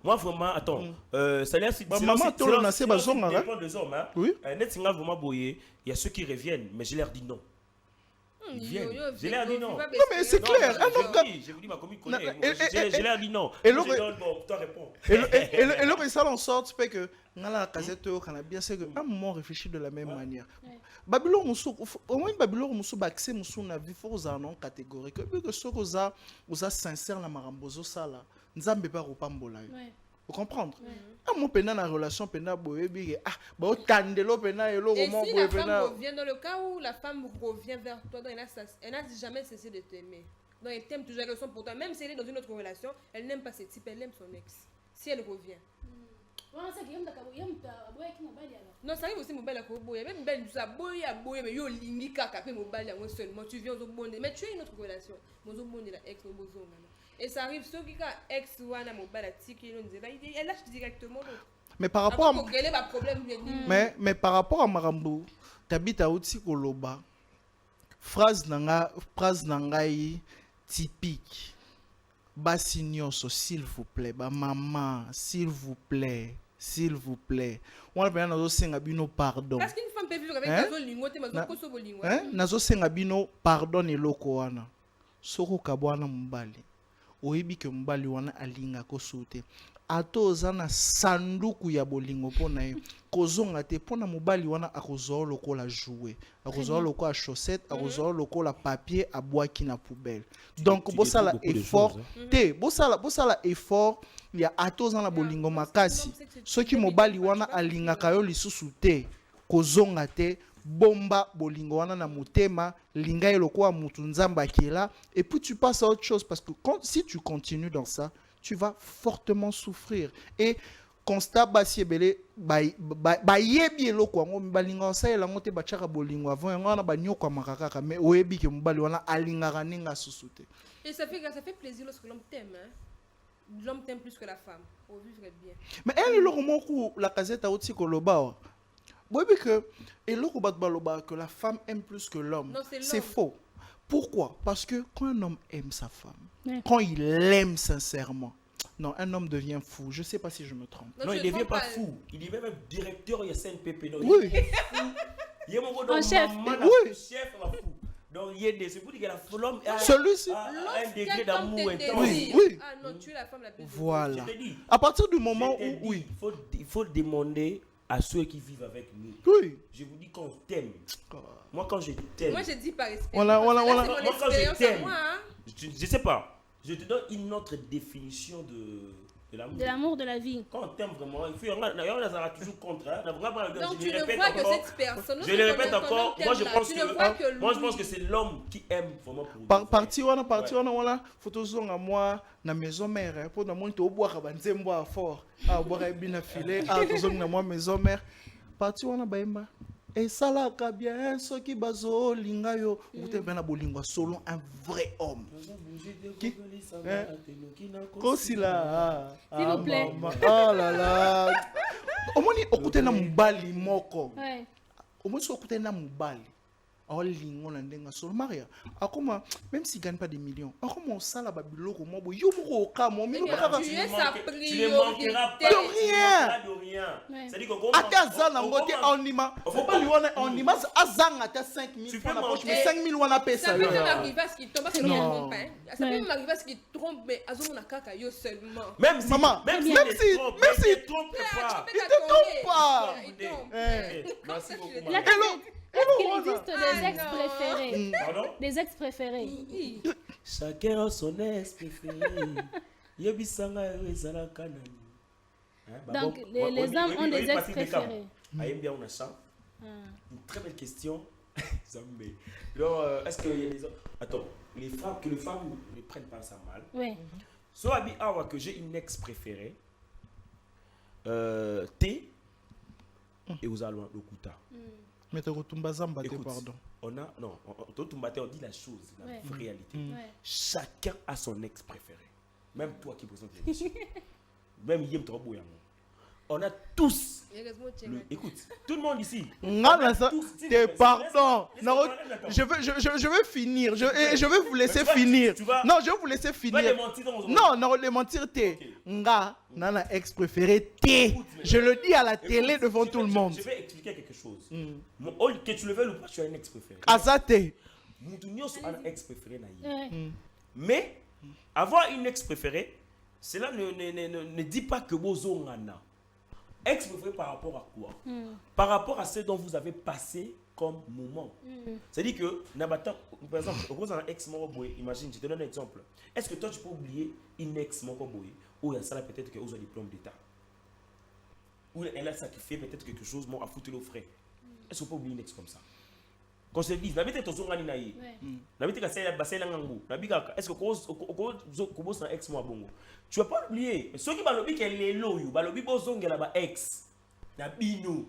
moi vraiment, attends. Ça laisse. Maman, toi, on a ces bazongaka. Dépend des hommes, hein. Oui. Il y a ceux qui reviennent, mais je leur dis non. Ils viennent. Je leur dis non. Non, mais c'est clair. Je vous dis, ma commune connaît. Je leur dis non. Et toi réponds. Et le ça en sorte fait que dans la casette on a bien c'est que un moment on réfléchit de la même manière. Babylone musu au moins Babylone musu accès musu na vie faut aux non catégorique que ce que ça sincère la marambozo ça là nzambe pas opambola. Vous comprendre? À mon pena la relation pena boyebi ba otandelo pena elo comment boye pena. Revient dans le cas où la femme revient vers toi donc elle n'a jamais cessé de t'aimer. Donc elle t'aime toujours raison pour toi même si elle est dans une autre relation, elle n'aime pas ce type, elle aime son ex. Si elle revient. Non, ça arrive aussi mobile à Koboya. Même ben ça boya mais yo lingi kaka pe mobile à seulement tu viens au bonde mais tu es une autre relation. Mon bonde la ex au bozo maintenant. Et ça arrive ceux qui ka ex wana mobile à tiki on dit elle lâche directement l'autre. Mais par rapport à mais par rapport à Marambo, t'habites à Otsi Koloba. Phrase nangai typique. Basignoso, s'il vous plaît, ba maman, s'il vous plaît. S'il vous plaît. On va nazo senga bino pardon. Parce qu'une femme peut vivre avec nazo lingote mazo koso bolingo. Nazo senga bino pardon eloko wana. Soko kabwana mbali. Oyebi ke mbali wana alinga kosote. Ato zana sanduku ya bolingo pona ye. Kozonga te pona mobali wana akozolo lokola jouer. Akozolo lokola chaussette, akozolo lokola papier abwaki na poubelle. Donc bosala effort. Te bosala effort. Il y a atos na bolingo makasi soki mobali wana alinga kayo lisusu te kozonga te bomba bolingo wana na motema linga eloko mutu nzamba kila et puis tu passes à autre chose parce que si tu continues dans ça tu vas fortement souffrir et constat basi ebele ba yebi eloko ngo balinga sa ela ngote bachaka bolingo avant yango na banyoko makaka mais oyebi ke mobali wana alinga ninga susute et ça fait plaisir lorsque l'homme t'aime hein. L'homme t'aime plus que la femme. On vivrait bien. Mais elle, le roman où la casette a aussi Koloba. Oui, que et le roman que la femme aime plus que l'homme. C'est faux. Pourquoi? Parce que quand un homme aime sa femme, quand il l'aime sincèrement, non, un homme devient fou. Je ne sais pas si je me trompe. Non, il ne devient pas fou. Il est même directeur de SNPP. Oui. Il est mon chef. Oui. Chef fou. Donc, il y a des c'est pour dire que l'homme a un degré d'amour intense. Oui. Ah non, tu es la femme la plus. Voilà. À partir du moment où, oui. Il faut demander à ceux qui vivent avec nous. Oui. Je vous dis qu'on t'aime. Moi, quand je t'aime. Moi, je dis par respect. Voilà. Moi, quand je t'aime, hein. je sais pas. Je te donne une autre définition de l'amour. De l'amour, de la vie. Quand on t'aime vraiment, il faut. D'ailleurs, on a toujours contre. Donc, tu ne vois que cette personne. Je le répète encore. Moi, je pense que c'est l'homme qui aime vraiment pour parti wana photo zonga moi na maison mère pour na monte oboaka banzembo a fort boaka bina filet to zonga na moi maison mère parti wana baimba et ça là bien ceux qui bazo linga yo ute bena bolingwa selon un vrai homme qui Kosila s'il vous plaît oh là là omoni okute na mubali moko omoni okute na mubali lingo na ndenga solo Maria akoma même s'il gagne pas des millions akoma sala ba biloko mo yo moko ka mo mino ba tu es sa priorité tu ne manqueras pas de rien c'est dit que comment atazana ngote onima mobali wana onima azanga ta 5000 francs na poche mais 5000 wana pesa ça peut même arriver à ce qu'il tombe parce que non ça peut même arriver à ce qu'il trompe mais azomona kaka yo seulement même si il trompe pas merci beaucoup. Est-ce qu'il existe des ex préférés? Pardon? Des ex préférés. Chacun a son ex préféré. Donc, les hommes ont des ex préférés. Une très belle question. Alors, est-ce qu'il y a des hommes. Attends, que les femmes ne prennent pas ça mal. Oui. Soit que j'ai une ex préférée. T. Et aux alouans, le Kouta. Mais tu Écoute, pardon. on dit la chose, la réalité. Ouais. Chacun a son ex préféré. Même toi qui présente l'émission. Même Yem Trobo. On a tous. Écoute, tout le monde ici. Pardon. Je veux finir. Je vais vous laisser finir. Non, je vais vous laisser finir. Non, les mentir, t'es. Nga, nana ex préféré, t'es. Je le dis à la télé devant tout le monde. Je vais expliquer quelque chose. Que tu le veuilles ou pas, tu as un ex préféré. Azate. Nous avons un ex préféré. Mais avoir une ex préférée, cela ne dit pas que vous avez un ex préféré par rapport à quoi? Par rapport à ce dont vous avez passé comme moment. C'est-à-dire que, par exemple, vous avez un ex boy, imagine, je te donne un exemple. Est-ce que toi tu peux oublier une ex boy ou il y a ça peut-être que vous avez un diplôme d'État? Ou elle a sacrifié peut-être quelque chose, à foutre le frais. Est-ce qu'on peut oublier une ex comme ça? Quand je te dis, est-ce que tu vas pas oublier. Ceux qui balobi qu'elle est loyaux, balobi bozonge la ex, na bino,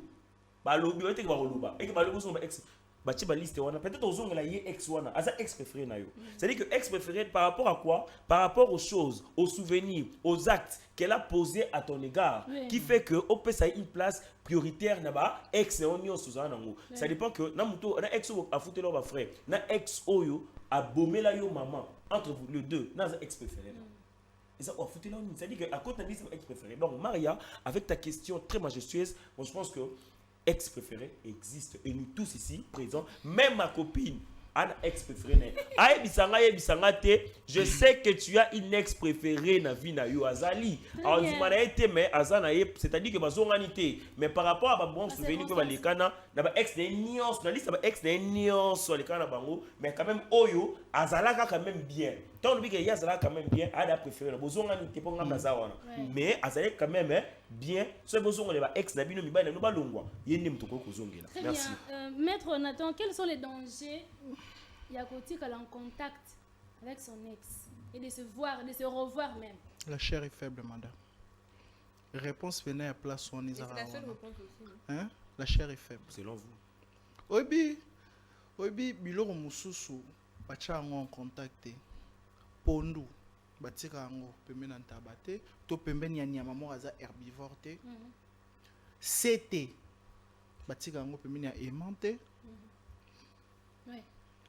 balobi ote ba roluba, et que balobi son ex, bati ba liste wana, peut-être ozonge la ye ex wana, asa ex préféré na yo. C'est-à-dire que ex préféré par rapport à quoi? Par rapport aux choses, aux souvenirs, aux actes qu'elle a posés à ton égard, qui fait que on peut ça une place prioritaire na ex et on y ça dépend que na muto na ex a foutu leur frère, na ex oyo a bombé la yo maman entre vous les deux, na ex préféré. Et ça, c'est-à-dire qu'à côté de ex préféré. Donc, Maria, avec ta question très majestueuse, moi, je pense que ex préféré existe. Et nous tous ici, présents, même ma copine, un ex préféré. Je sais que tu as une ex préférée dans la vie de Azali. Alors, c'est-à-dire que ma mais par rapport à ma bon souvenir que les cana, ex n'est nuance, ex n'est nuance sur les cana bango, mais quand même Oyo, Azalaka quand même bien. Tant que Azala quand même bien, a préféré. Mais Azala quand même bien. Ce besoin de ex n'a pas de balongwa. Merci. Maître Nathan, quels sont les dangers? Il y a côté qu'elle est en contact avec son ex et de se voir, de se revoir même. La chair est faible, madame. Réponse venait à place où on est. C'est la seule réponse aussi. Hein? La chair est faible. Selon vous. Obi, biloko mususu, bacha en contact. Pondu, batika ango, pembe na tabate, to pembe ni nyama mo aza herbivore te. C'était, batika ango pembe ni aimanté.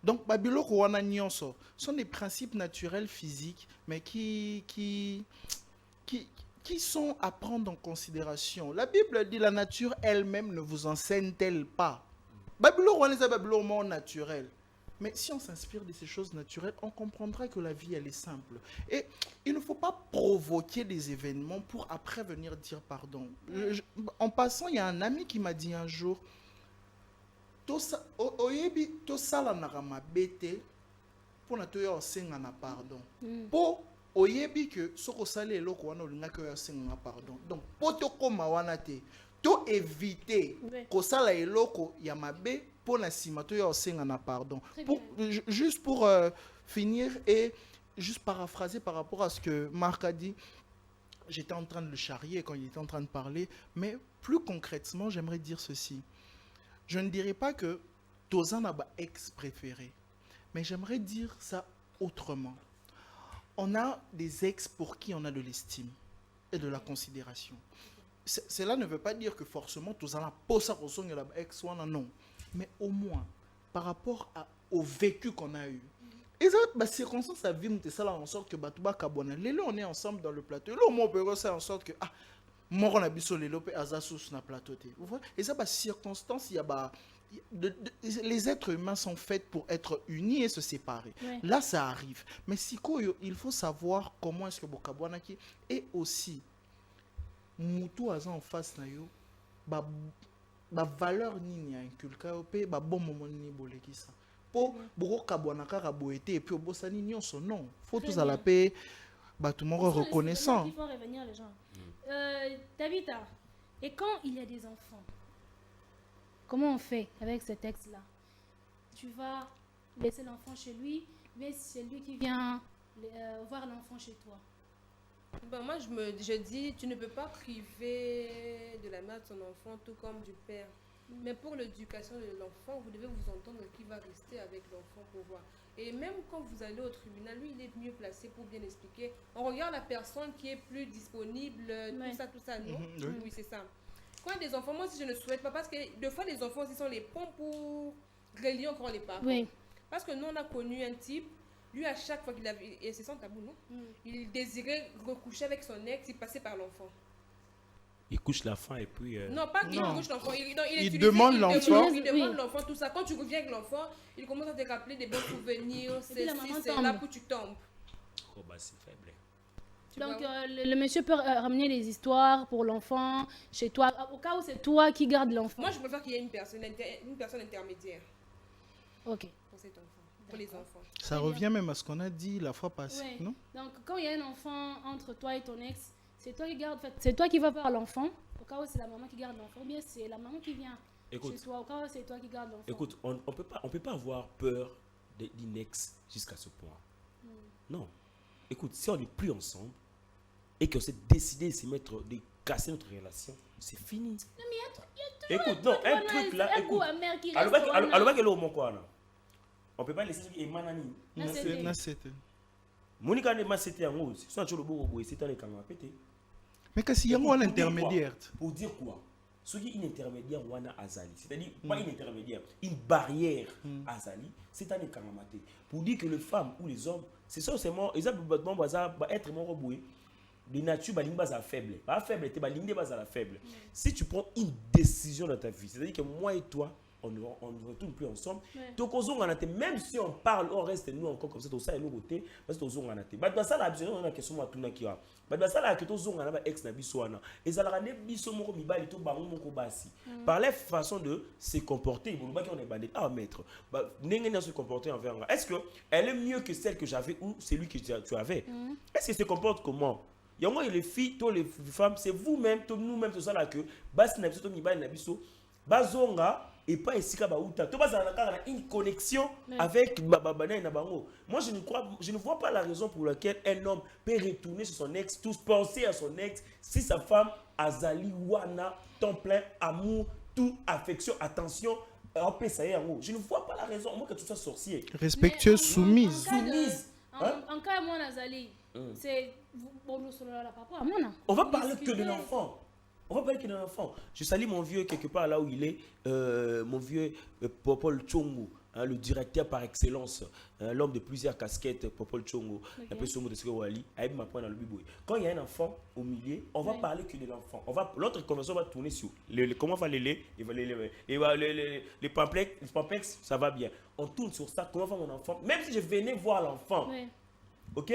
Donc, babiloko wana nyonso sont des principes naturels physiques, mais qui sont à prendre en considération. La Bible dit la nature elle-même ne vous enseigne-t-elle pas? Babiloko wana c'est babiloko naturel. Mais si on s'inspire de ces choses naturelles, on comprendra que la vie, elle est simple. Et il ne faut pas provoquer des événements pour après venir dire pardon. En passant, il y a un ami qui m'a dit un jour, oyebi to sala na bete pour na to yo senga na pardon. Po oyebi que soko sale eloko wana olinga ko yo senga na pardon. Donc po to koma wana te to éviter ko sala eloko ya mabe pour na sima to yo senga na pardon. Juste pour finir et juste paraphraser par rapport à ce que Marc a dit. J'étais en train de le charrier quand il était en train de parler, mais plus concrètement, j'aimerais dire ceci. Je ne dirais pas que Tozan a ba ex préféré, mais j'aimerais dire ça autrement. On a des ex pour qui on a de l'estime et de la considération. Cela ne veut pas dire que forcément Tozan a posa rosong la ex ou non, mais au moins par rapport au vécu qu'on a eu. Et ça, bah, circonstance à vivre, c'est ça en sorte que Batouba Kabona, les on est ensemble dans le plateau. Là, on peut faire en sorte que moi, on a vu les lopes Azasus sur le plateau. Vous voyez? Et ça, bah, circonstance, il y a les êtres humains sont faits pour être unis et se séparer. Ouais. Là, ça arrive. Mais si il faut savoir comment est-ce que Bokabwanaki et aussi Moutou Azan en face na yo, bah valeur ni ni inculqué pe bah bon moment ni bolekisa. Po Bokabwanaka raboete et puis obosani nyonso non. Faut tous à la paix. Bah tout le monde reconnaissant. Il faut revenir les gens. Tabitha, et quand il y a des enfants, comment on fait avec ce texte-là? Tu vas laisser l'enfant chez lui, mais c'est lui qui vient voir l'enfant chez toi. Ben moi, je dis, tu ne peux pas priver de la mère de son enfant, tout comme du père. Mais pour l'éducation de l'enfant, vous devez vous entendre qui va rester avec l'enfant pour voir. Et même quand vous allez au tribunal, lui, il est mieux placé pour bien expliquer. On regarde la personne qui est plus disponible, tout ça, non? Oui, c'est ça. Quand il y a des enfants, moi aussi, je ne souhaite pas, parce que des fois, les enfants aussi sont les ponts pour relier encore les parents. Oui. Parce que nous, on a connu un type, lui, à chaque fois qu'il avait, et c'est son tabou, non? Il désirait recoucher avec son ex, il passait par l'enfant. Il couche l'enfant et puis... Non, pas qu'il couche l'enfant. Il demande l'enfant. Il demande l'enfant, tout ça. Quand tu reviens avec l'enfant, il commence à te rappeler des bons souvenirs. C'est là où tu tombes. Oh, bah, c'est faible. Donc, le monsieur peut ramener les histoires pour l'enfant chez toi, au cas où c'est toi qui gardes l'enfant. Moi, je préfère qu'il y ait une personne intermédiaire. Ok. Pour cet enfant, pour les enfants. Ça revient même à ce qu'on a dit la fois passée, non? Donc, quand il y a un enfant entre toi et ton ex, c'est toi qui garde, c'est toi qui vas voir l'enfant, au cas où c'est la maman qui garde l'enfant, ou bien c'est la maman qui vient chez toi, au cas où c'est toi qui garde l'enfant. Écoute, on peut pas avoir peur d'une ex jusqu'à ce point. Non. Écoute, si on n'est plus ensemble et qu'on s'est décidé de casser notre relation, c'est fini. Non, mais il y a écoute, non, un truc là, écoute. On peut pas laisser ce manani. Monica ne m'a cité en haut. Si on a le beau, c'est un écran à péter. Mais qu'est-ce qu'il y a un intermédiaire? Pour dire quoi? Ce qui est une intermédiaire, Azali. C'est-à-dire, pas une intermédiaire, une barrière Azali, c'est un écran à mater. Pour dire que les femmes ou les hommes, c'est ça, c'est moi, ils ont être mon reboué. De nature, c'est faible. Pas faible, c'est faible. Si tu prends une décision dans ta vie, c'est-à-dire que moi et toi, on ne retourne plus ensemble. Donc, même si on parle, on reste nous encore comme ça, tout ça et nous côté, parce que on a été. Mais ça la question, on a question à tout na qui a. Mais ça la question, on a ex na bisoana. Et ça la ne biso moko mibali to bango moko basi. Par la façon de se comporter, bon ba qui on est bandé à maître. Ba n'engena se comporter envers moi. Est-ce que elle est mieux que celle que j'avais ou celui que tu avais? Est-ce qu'elle se comporte comment? Il y a moi les filles, tous les femmes, c'est vous-même, nous-mêmes tout ça là que basi na biso to mibali na biso bazonga et pas ici ka baouta to bazana une connexion avec babana na bango. Moi je ne vois pas la raison pour laquelle un homme peut retourner sur son ex, tous penser à son ex si sa femme azali wana temps plein amour, tout affection, attention en paix ça y est en haut. Je ne vois pas la raison moi que tout ça sorcier. Respectueuse, soumise. En cas moi azali, c'est on va parler que de l'enfant. On va parler d'un enfant. Je salue mon vieux quelque part là où il est, mon vieux Popol Tchongo, le directeur par excellence, l'homme de plusieurs casquettes, Popol Tchongo, un peu Somo de Srewali, Aïb Mapouan dans le Biboui. Quand il y a un enfant au milieu, on va parler que de l'enfant. L'autre conversation va tourner sur comment va les pamplex, ça va bien. On tourne sur ça, comment va mon enfant, même si je venais voir l'enfant. Ok?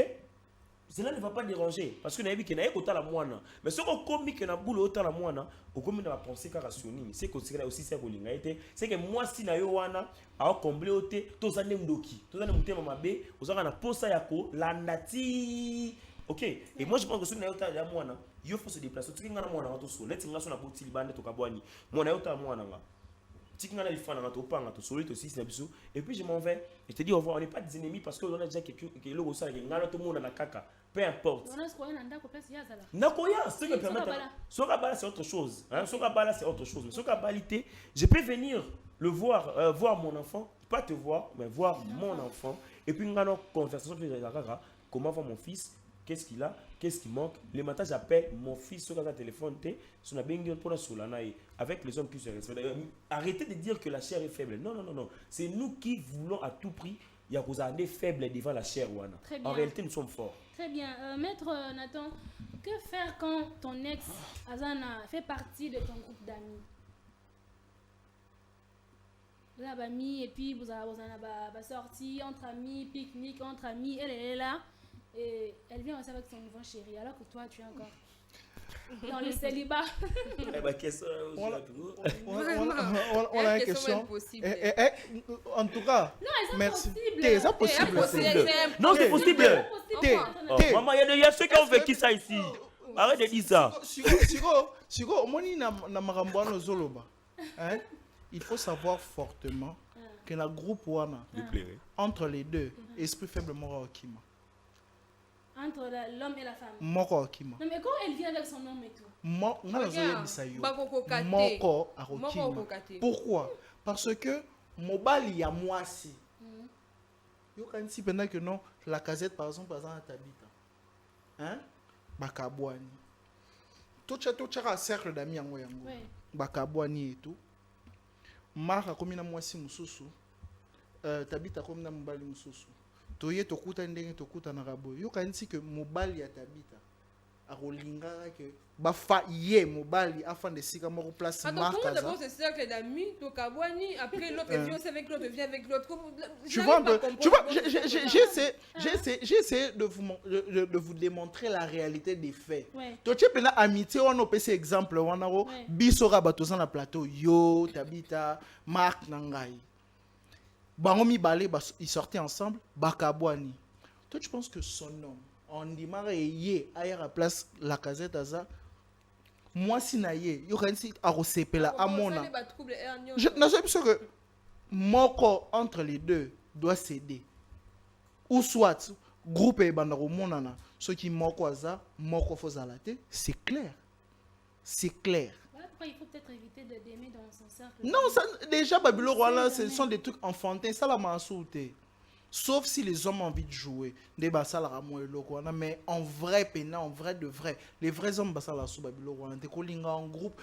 Cela ne va pas déranger parce que naïbi kenaï autant la moine mais ce qu'on commis que na boule autant la moine au commis na penser car rationner c'est considéré aussi c'est bolinga été c'est que moi si na yo wana a combler oté to za nemdoki to za nemutema mabe ozaka na posa yako la nati. Ok, et moi je pense que ce na yo ta ya moine il faut se déplacer tu ngana moine to so leti ngaso na boti libande to kabwani moine yo ta moine nga et puis je m'en vais. Je te dis au revoir. On n'est pas des ennemis parce qu'on a déjà quelque chose qui est là au sol. Tout le monde a la caca. Peu importe. Nakoya, ce qui me permet. Sokabala, c'est autre chose. Sokabala, c'est autre chose. Mais Sokabalité, je peux venir le voir, voir mon enfant, pas te voir, mais voir mon enfant. Et puis, on a une conversation sur la caca. Comment va mon fils? Qu'est-ce qu'il a? Qu'est-ce qui manque? Le matin, j'appelle mon fils sur le téléphone. Avec les hommes qui se respectent. Arrêtez de dire que la chair est faible. Non, non, non, non. C'est nous qui voulons à tout prix. Il y a des faibles devant la chair. En réalité, nous sommes forts. Très bien. Maître Nathan, que faire quand ton ex Azana fait partie de ton groupe d'amis? Vous avez amis et puis vous avez sorti entre amis, pique-nique entre amis. Elle est là. Et elle vient aussi avec son nouveau chéri, alors que toi, tu es encore dans le célibat. On a une question. En tout cas, non, merci. C'est impossible. Non, c'est possible. Maman, il y a ceux qui ont vécu ça ici. Arrête de dire ça. Il faut savoir fortement que le groupe Wana, entre les deux, esprit faible mora okima. Entre l'homme et la femme. Moko akima. Non, mais quand elle vient avec son homme et tout. Moko akokima. Pourquoi? Parce que mobali ya mwasi. Yo kanisi pendant que non, la casette par exemple à Tabita. Hein? Bakabwani. Tout un cercle d'amis yango yango. Bakabwani et tout. Mara komina mwasi mususu. Tabita komina mobali mususu. Toye tokuta ndenge tokuta na rabo. Yo kanisi que mobali ya Tabita. Arolinga que bafa ye mobali afin de sika moko place marque. Attends, d'abord ce cercle d'amis, to kabwani, après l'autre vient aussi avec l'autre, vient avec l'autre. Tu vois un peu, tu vois, j'essaie de vous démontrer la réalité des faits. Tu sais plein amitié on a ces exemples on a bisora batoza na plateau yo Tabita Marc Nangai. Bangomi balé ils sortaient ensemble bakabwani. Toi tu penses que son nom on démarre et à place la casette aza moi si naie yo kanisi a resepela amona je ne sais pas que moko entre les deux doit céder ou soit groupe et bandaro monana ce qui moko aza moko fozalate c'est clair Pourquoi il faut peut-être éviter d'aimer dans son cercle? Non ça, déjà Babylone Rwanda ce sont des trucs enfantins ça la m'a sauté. Sauf si les hommes ont envie de jouer. Mais en vrai, en vrai de vrai, les vrais hommes, en groupe.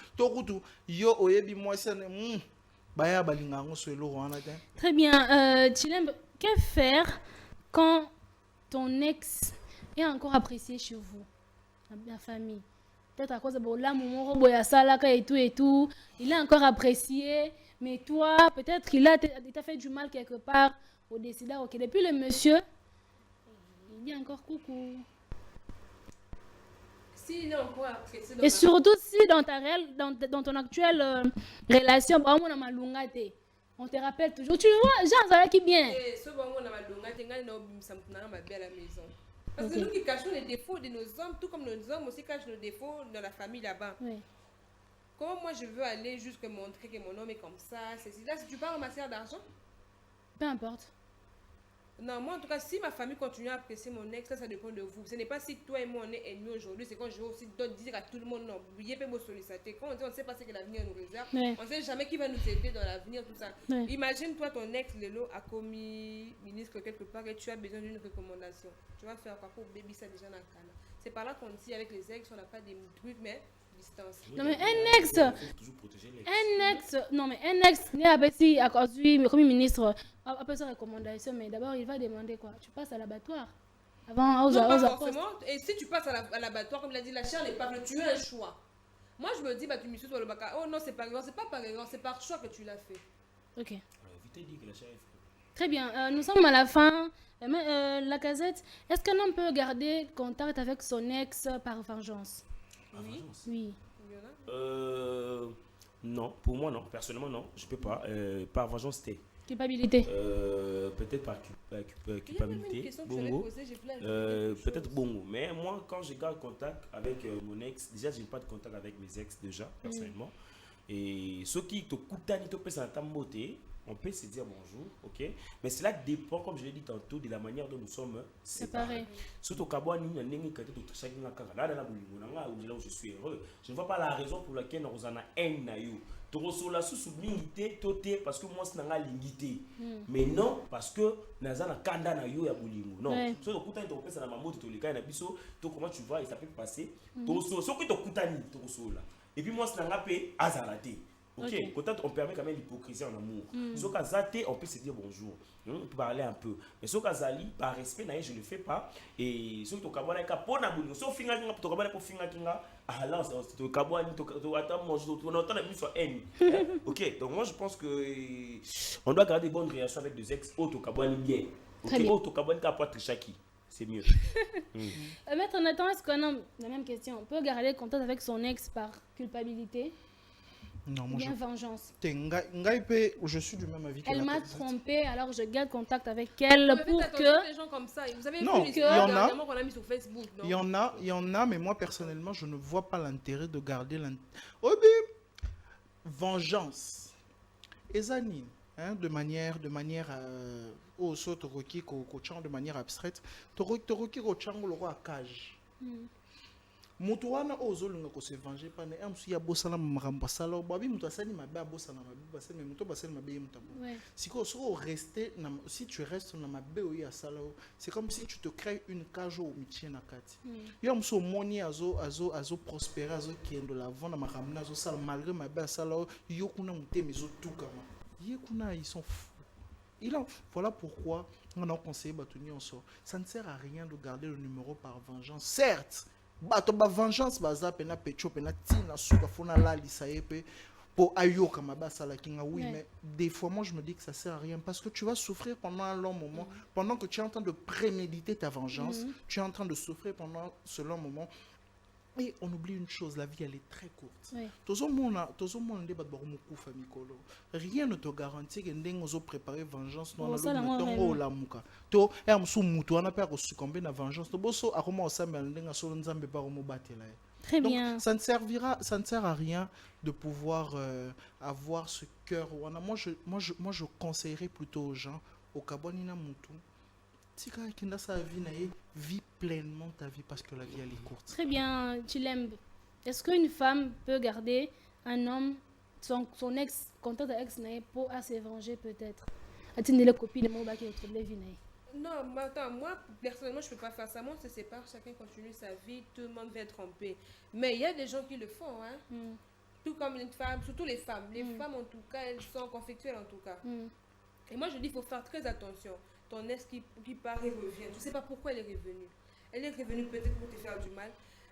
Très bien. Chilembe, que faire quand ton ex est encore apprécié chez vous, la famille? Peut-être à cause de l'amour, et tout. Il est encore apprécié, mais toi, peut-être qu'il t'a fait du mal quelque part. Au décider, ok. Depuis le monsieur, il dit encore coucou. Si, non, quoi, et surtout si dans ton actuelle relation, on te rappelle toujours. Tu vois, Jean, ça va qui bien. Parce que nous qui cachons les défauts de nos hommes, tout comme nos hommes aussi cachent nos défauts dans la famille là-bas. Oui. Comment moi je veux aller jusque montrer que mon homme est comme ça, là, si tu parles en matière d'argent? Peu importe. Non, moi en tout cas, si ma famille continue à apprécier mon ex, ça dépend de vous. Ce n'est pas si toi et moi on est ennemis aujourd'hui, c'est quand je vais aussi dire à tout le monde non, oubliez pas me solliciter. Quand on dit on ne sait pas ce que l'avenir nous réserve, on ne sait jamais qui va nous aider dans l'avenir, tout ça. Imagine toi, ton ex Lélo a commis ministre quelque part et tu as besoin d'une recommandation. Tu vas faire quoi pour baby ça déjà dans le canal. C'est par là qu'on dit avec les ex, on n'a pas des trucs, mais distance. Non mais un ex, n'est pas si à cause du comme ministre après sa recommandation, mais d'abord il va demander quoi? Tu passes à l'abattoir avant non, pas forcément. Et si tu passes à l'abattoir, comme il a dit, la chair n'est pas, tu as un choix. Moi je me dis bah tu me suis sur le bac. Oh non c'est pas grave, c'est pas par erreur, c'est par choix que tu l'as fait. Ok. Très bien. Nous sommes à la fin. La casette. Est-ce qu'un homme peut garder contact avec son ex par vengeance? Oui. Non, pour moi non. Personnellement non, je peux pas. Par vengeance, c'était. Culpabilité. Peut-être par culpabilité. Bongo. Peut-être bongo. Mais moi, quand je garde contact avec mon ex, déjà je n'ai pas de contact avec mes ex déjà personnellement. Et ceux qui te coûtent ni te pèsent en beauté. On peut se dire bonjour, ok? Mais cela dépend, comme je l'ai dit tantôt, de la manière dont nous sommes séparés. Surtout quand je suis heureux. Je ne vois pas la raison pour laquelle nous avons haine. Parce que moi, c'est un lingité. Mais non, parce que nous avons un kanda na yo ya bulingo. Non. Surtout quand tu penses à la maman de Tolika, comment tu vois, et ça peut passer. Et puis moi, c'est un appel azaraté. Ok, peut-être on permet quand même l'hypocrisie en amour. Sauf qu'à Zate, on peut se dire bonjour, on peut parler un peu. Mais sauf qu'à Zali, par respect, je ne le fais pas. Et sauf que tu as un peu de sauf que tu as un peu de ok, donc moi je pense que on doit garder de bonnes relations avec des ex auto bien. Ok, auto c'est mieux. Maître Nathan, est-ce qu'on a la même question? On peut garder contact avec son ex par culpabilité? Non, moi bien vengeance. Je suis du même avis. Elle m'a trompé, alors je garde contact avec elle pour que. Des gens comme ça. Vous avez non, vu l'histoire qu'on a mis sur Facebook, non? Il y en a, mais moi personnellement, je ne vois pas l'intérêt de garder vengeance. Ezani, hein, de manière au saut toroki de manière abstraite toroki ko chango loko akage moto wana ozolinga ko se venger pa ne amsu ya bosala makambo sala babi moto asali mabe abosana mabe basali moto basali mabe moto siko so rester si tu restes na mabe o ya sala c'est comme si tu te crées une cage au mitie na kati yo amsu moni azo prospérer azo kendo la vendre na makambo na zo sala malgré mabe sala yo kuna mutemi zo tukama yekuna ils sont fous. Voilà pourquoi on a conseillé Batuni en sort. Ça ne sert à rien de garder le numéro par vengeance. Certes, Batoba vengeance baza pena pecho pena tina suka fona la lisayepe pour ayoka mabasa la kinga oui mais des fois moi je me dis que ça sert à rien parce que tu vas souffrir pendant un long moment pendant que tu es en train de préméditer ta vengeance, tu es en train de souffrir pendant ce long moment. Et on oublie une chose, la vie elle est très courte. Rien ne te garantit que nous allons préparer vengeance. Très bien. Donc, ça ne sert à rien de pouvoir avoir ce cœur. Moi, je conseillerais plutôt aux gens, au Kabonina Moutou, vis pleinement ta vie parce que la vie elle est courte. Très bien, Chilembe. Est-ce qu'une femme peut garder un homme, son ex, contact ex pour se venger peut-être? A-t-il des copines de mon bac et autres Non, attends, moi personnellement je peux pas faire ça. Moi on se sépare, chacun continue sa vie, tout le monde va être trompé. Mais il y a des gens qui le font, hein. Tout comme une femme, surtout les femmes. Les femmes en tout cas, elles sont conflictuelles en tout cas. Et moi je dis il faut faire très attention. Ton ex qui part et revient. Tu ne sais pas pourquoi elle est revenue. Elle est revenue peut-être pour te faire du mal.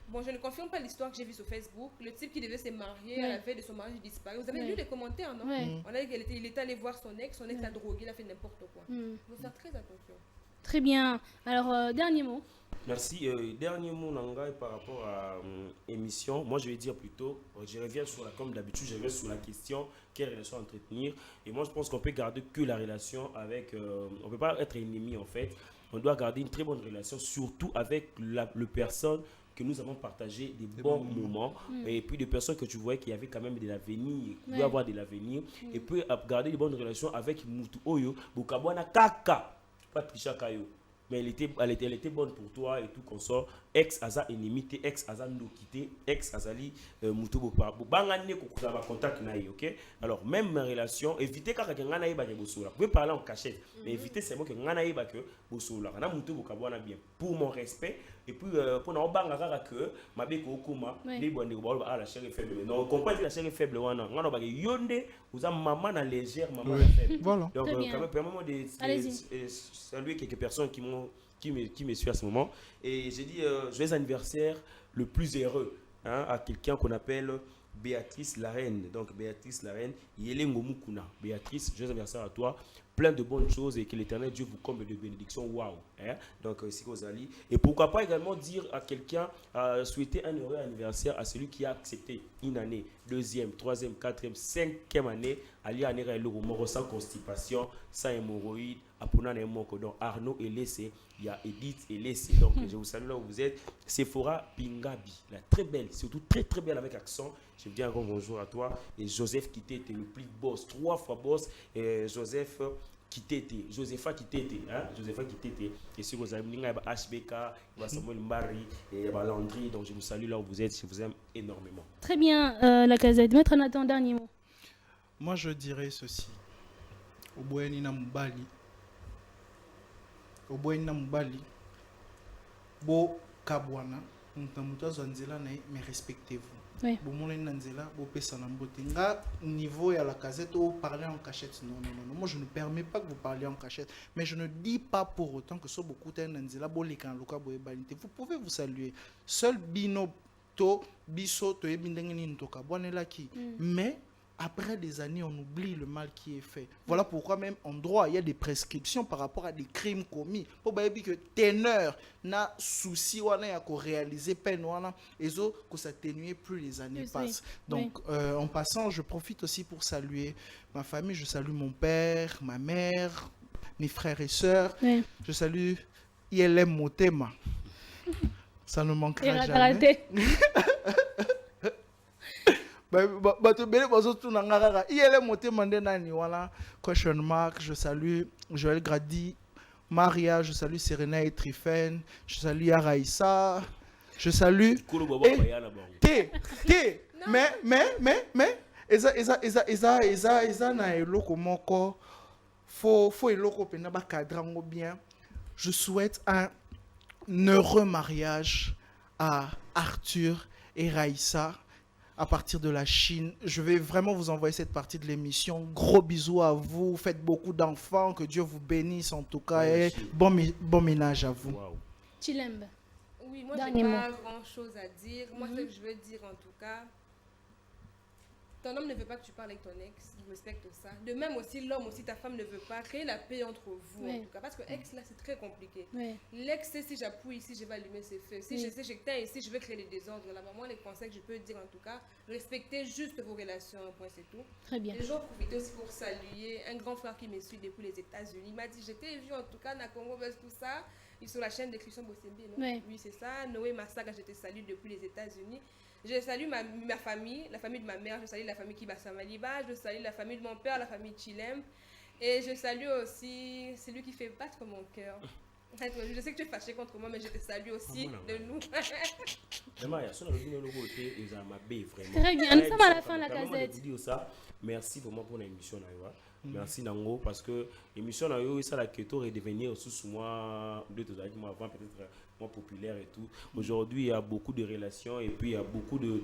Bon, je ne confirme pas l'histoire que j'ai vue sur Facebook. Le type qui devait se marier, à la veille de son mariage, il disparaît. Vous avez lu les commentaires, non? On a dit qu'il était allé voir son ex a drogué, il a fait n'importe quoi. Il faut faire très attention. Très bien. Alors, dernier mot. Merci. Dernier mot, Nanga, par rapport à l'émission. Moi, je vais dire plutôt, je reviens comme d'habitude, je reviens sur la question, quelle relation entretenir. Et moi, je pense qu'on peut garder que la relation avec... on ne peut pas être ennemi, en fait. On doit garder une très bonne relation, surtout avec le personne que nous avons partagé des bons moments. Et puis des personnes que tu voyais qui avaient quand même de l'avenir, qui doivent avoir de l'avenir. Et puis garder de bonnes relations avec Moutou Oyo, Bukabwana Kaka, Patricia Kayo. Mais elle était bonne pour toi et tout consort. Ex aza ennemi, ex aza ndokité, ex azali mutubo pa. Bangane ko kuzaba contact na yo, OK? Alors même ma relation, évitez quand ngana yeba ke bosola. Vous pouvez parler en cachette, mais évitez seulement que ngana yeba ke bosola. Na mutubo kabwana bien pour mon respect et puis pour na banga kaka que mabeko okuma les bonde ko ba la chair est faible. Non, comprendre la chair est faible wana. Ngana ba yonde uza maman na légère, maman faible. Voilà. Donc quand même permettez-moi de saluer quelques personnes qui me suit à ce moment. Et j'ai dit joyeux anniversaire le plus heureux à quelqu'un qu'on appelle Béatrice la Reine. Donc Béatrice la Reine, Yele Ngomukuna. Béatrice, joyeux anniversaire à toi. Plein de bonnes choses et que l'Éternel Dieu vous comble de bénédictions. Waouh. Donc si vous allez. Et pourquoi pas également dire à quelqu'un, souhaiter un heureux anniversaire à celui qui a accepté une année, deuxième, troisième, quatrième, cinquième année, à l'année sans constipation, sans hémorroïdes, donc Arnaud et Laissé, il y a Edith et Laissé. Donc je vous salue là où vous êtes. Sephora Pingabi, la très belle, surtout très très belle avec accent. Je vous dis encore bonjour à toi. Et Joseph Kitete, le plus boss, 3 fois boss. Et Joseph Kitete, Josepha Kitete, Josepha Kitete. Et si vous avez HBK, Samuel Mbari et Landry, donc je vous salue là où vous êtes. Je vous aime énormément. Très bien, la casette. Maître Nathan, dernier mot. Moi je dirais ceci. Oboyeni na mubali. Oboyeni na mubali. Bo kabwana. Ntamuta zanzela na mais respectez-vous. Oui. Niveau à la casette, ou parler en cachette. Non. Moi, je ne permets pas que vous parliez en cachette. Mais je ne dis pas pour autant que ce beaucoup vous pouvez vous saluer. Seul bino to biso to ebindengeni ntoka bonela ki. Mais après des années, on oublie le mal qui est fait. Voilà pourquoi même en droit, il y a des prescriptions par rapport à des crimes commis. Pour que teneur n'a souci ou n'a réalisé peine et que ça atténue plus les années passent. Donc en passant, je profite aussi pour saluer ma famille. Je salue mon père, ma mère, mes frères et sœurs. Je salue ILM Motema. Ça ne manquera jamais. Question mark. Je salue Joël Grady, Maria, je salue Serena et Trifen, je salue Araïssa, je salue mais eza na eloko moko faut eloko pena ba cadrango bien. Je souhaite un heureux mariage à Arthur et Raïssa à partir de la Chine. Je vais vraiment vous envoyer cette partie de l'émission. Gros bisous à vous. Faites beaucoup d'enfants. Que Dieu vous bénisse en tout cas. Et bon ménage à vous. Wow. Chilembe. Oui, moi, je n'ai pas grand-chose à dire. Moi, ce que je veux dire en tout cas, ton homme ne veut pas que tu parles avec ton ex, il respecte ça. De même aussi, l'homme aussi, ta femme ne veut pas créer la paix entre vous, en tout cas. Parce que ex, là, c'est très compliqué. L'ex, c'est si j'appuie ici, je vais allumer ses feux. Si je sais que j'éteins ici, je vais créer des désordres. Là, moi, les conseils que je peux dire, en tout cas, respectez juste vos relations, point, c'est tout. Très bien. Les gens profitent aussi pour saluer un grand frère qui me suit depuis les États-Unis. Il m'a dit, je t'ai vu en tout cas, na Congo, tout ça. Il est sur la chaîne de Christian Bossembi, non? Oui, c'est ça. Noé Massaga, je te salue depuis les États-Unis. Je salue ma famille, la famille de ma mère, je salue la famille Kibasa Maliba, je salue la famille de mon père, la famille Chilem. Et je salue aussi celui qui fait battre mon cœur. Je sais que tu es fâché contre moi, mais je te salue aussi de nous. Très bien, nous sommes à la fin de la casette. Merci vraiment pour l'émission. Merci Nango, parce que l'émission ça la keto est devenir sous moi avant peut-être moins populaire et tout. Aujourd'hui, il y a beaucoup de relations et puis il y a beaucoup de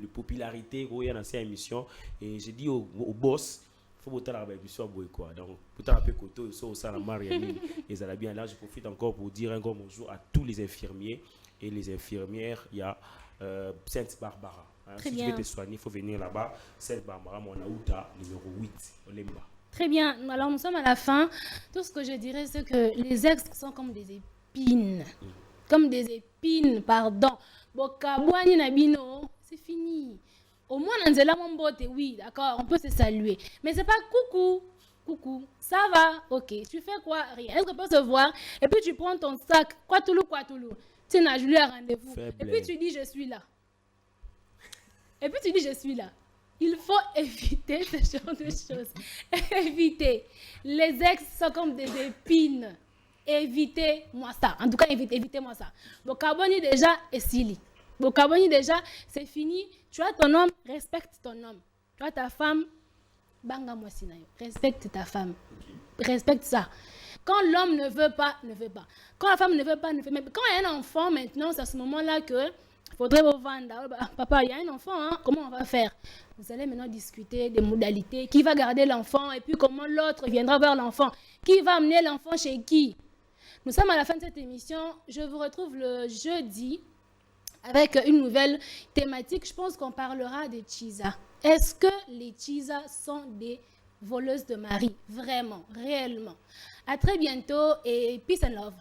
popularité il y a dans cette émission. Et j'ai dit au boss, il faut voter la émission à quoi. Donc, pour taper koto, ça la Mariamine et ça bien là. Je profite encore pour dire un grand bonjour à tous les infirmiers et les infirmières. Il y a Sainte Barbara. Si tu veux te soigner, il faut venir là-bas. Sainte Barbara, mon Aouta, numéro 8, Olemba. Très bien, alors nous sommes à la fin. Tout ce que je dirais, c'est que les ex sont comme des épines. Comme des épines, pardon. Bokabouani Nabino, c'est fini. Au moins, Nanzela Mombote, oui, d'accord, on peut se saluer. Mais c'est pas coucou, coucou, ça va, ok. Tu fais quoi? Rien. Est-ce qu'on peut se voir? Et puis tu prends ton sac, quoi toulou. Tu n'as joué à rendez-vous. Et puis tu dis, je suis là. Il faut éviter ce genre de choses. Éviter. Les ex sont comme des épines. Évitez-moi ça. En tout cas, évitez-moi ça. Bokaboni déjà est sili. Bokaboni déjà, c'est fini. Tu as ton homme, respecte ton homme. Tu as ta femme, banga moi sinayo. Respecte ta femme. Respecte ça. Quand l'homme ne veut pas, ne veut pas. Quand la femme ne veut pas, ne veut pas. Mais quand il y a un enfant, maintenant, c'est à ce moment-là que il faudrait vous vendre. Papa, il y a un enfant, hein? Comment on va faire? Vous allez maintenant discuter des modalités. Qui va garder l'enfant? Et puis comment l'autre viendra vers l'enfant? Qui va amener l'enfant chez qui? Nous sommes à la fin de cette émission. Je vous retrouve le jeudi avec une nouvelle thématique. Je pense qu'on parlera des Chisa. Est-ce que les Chisa sont des voleuses de mari? Vraiment, réellement. À très bientôt et peace and love.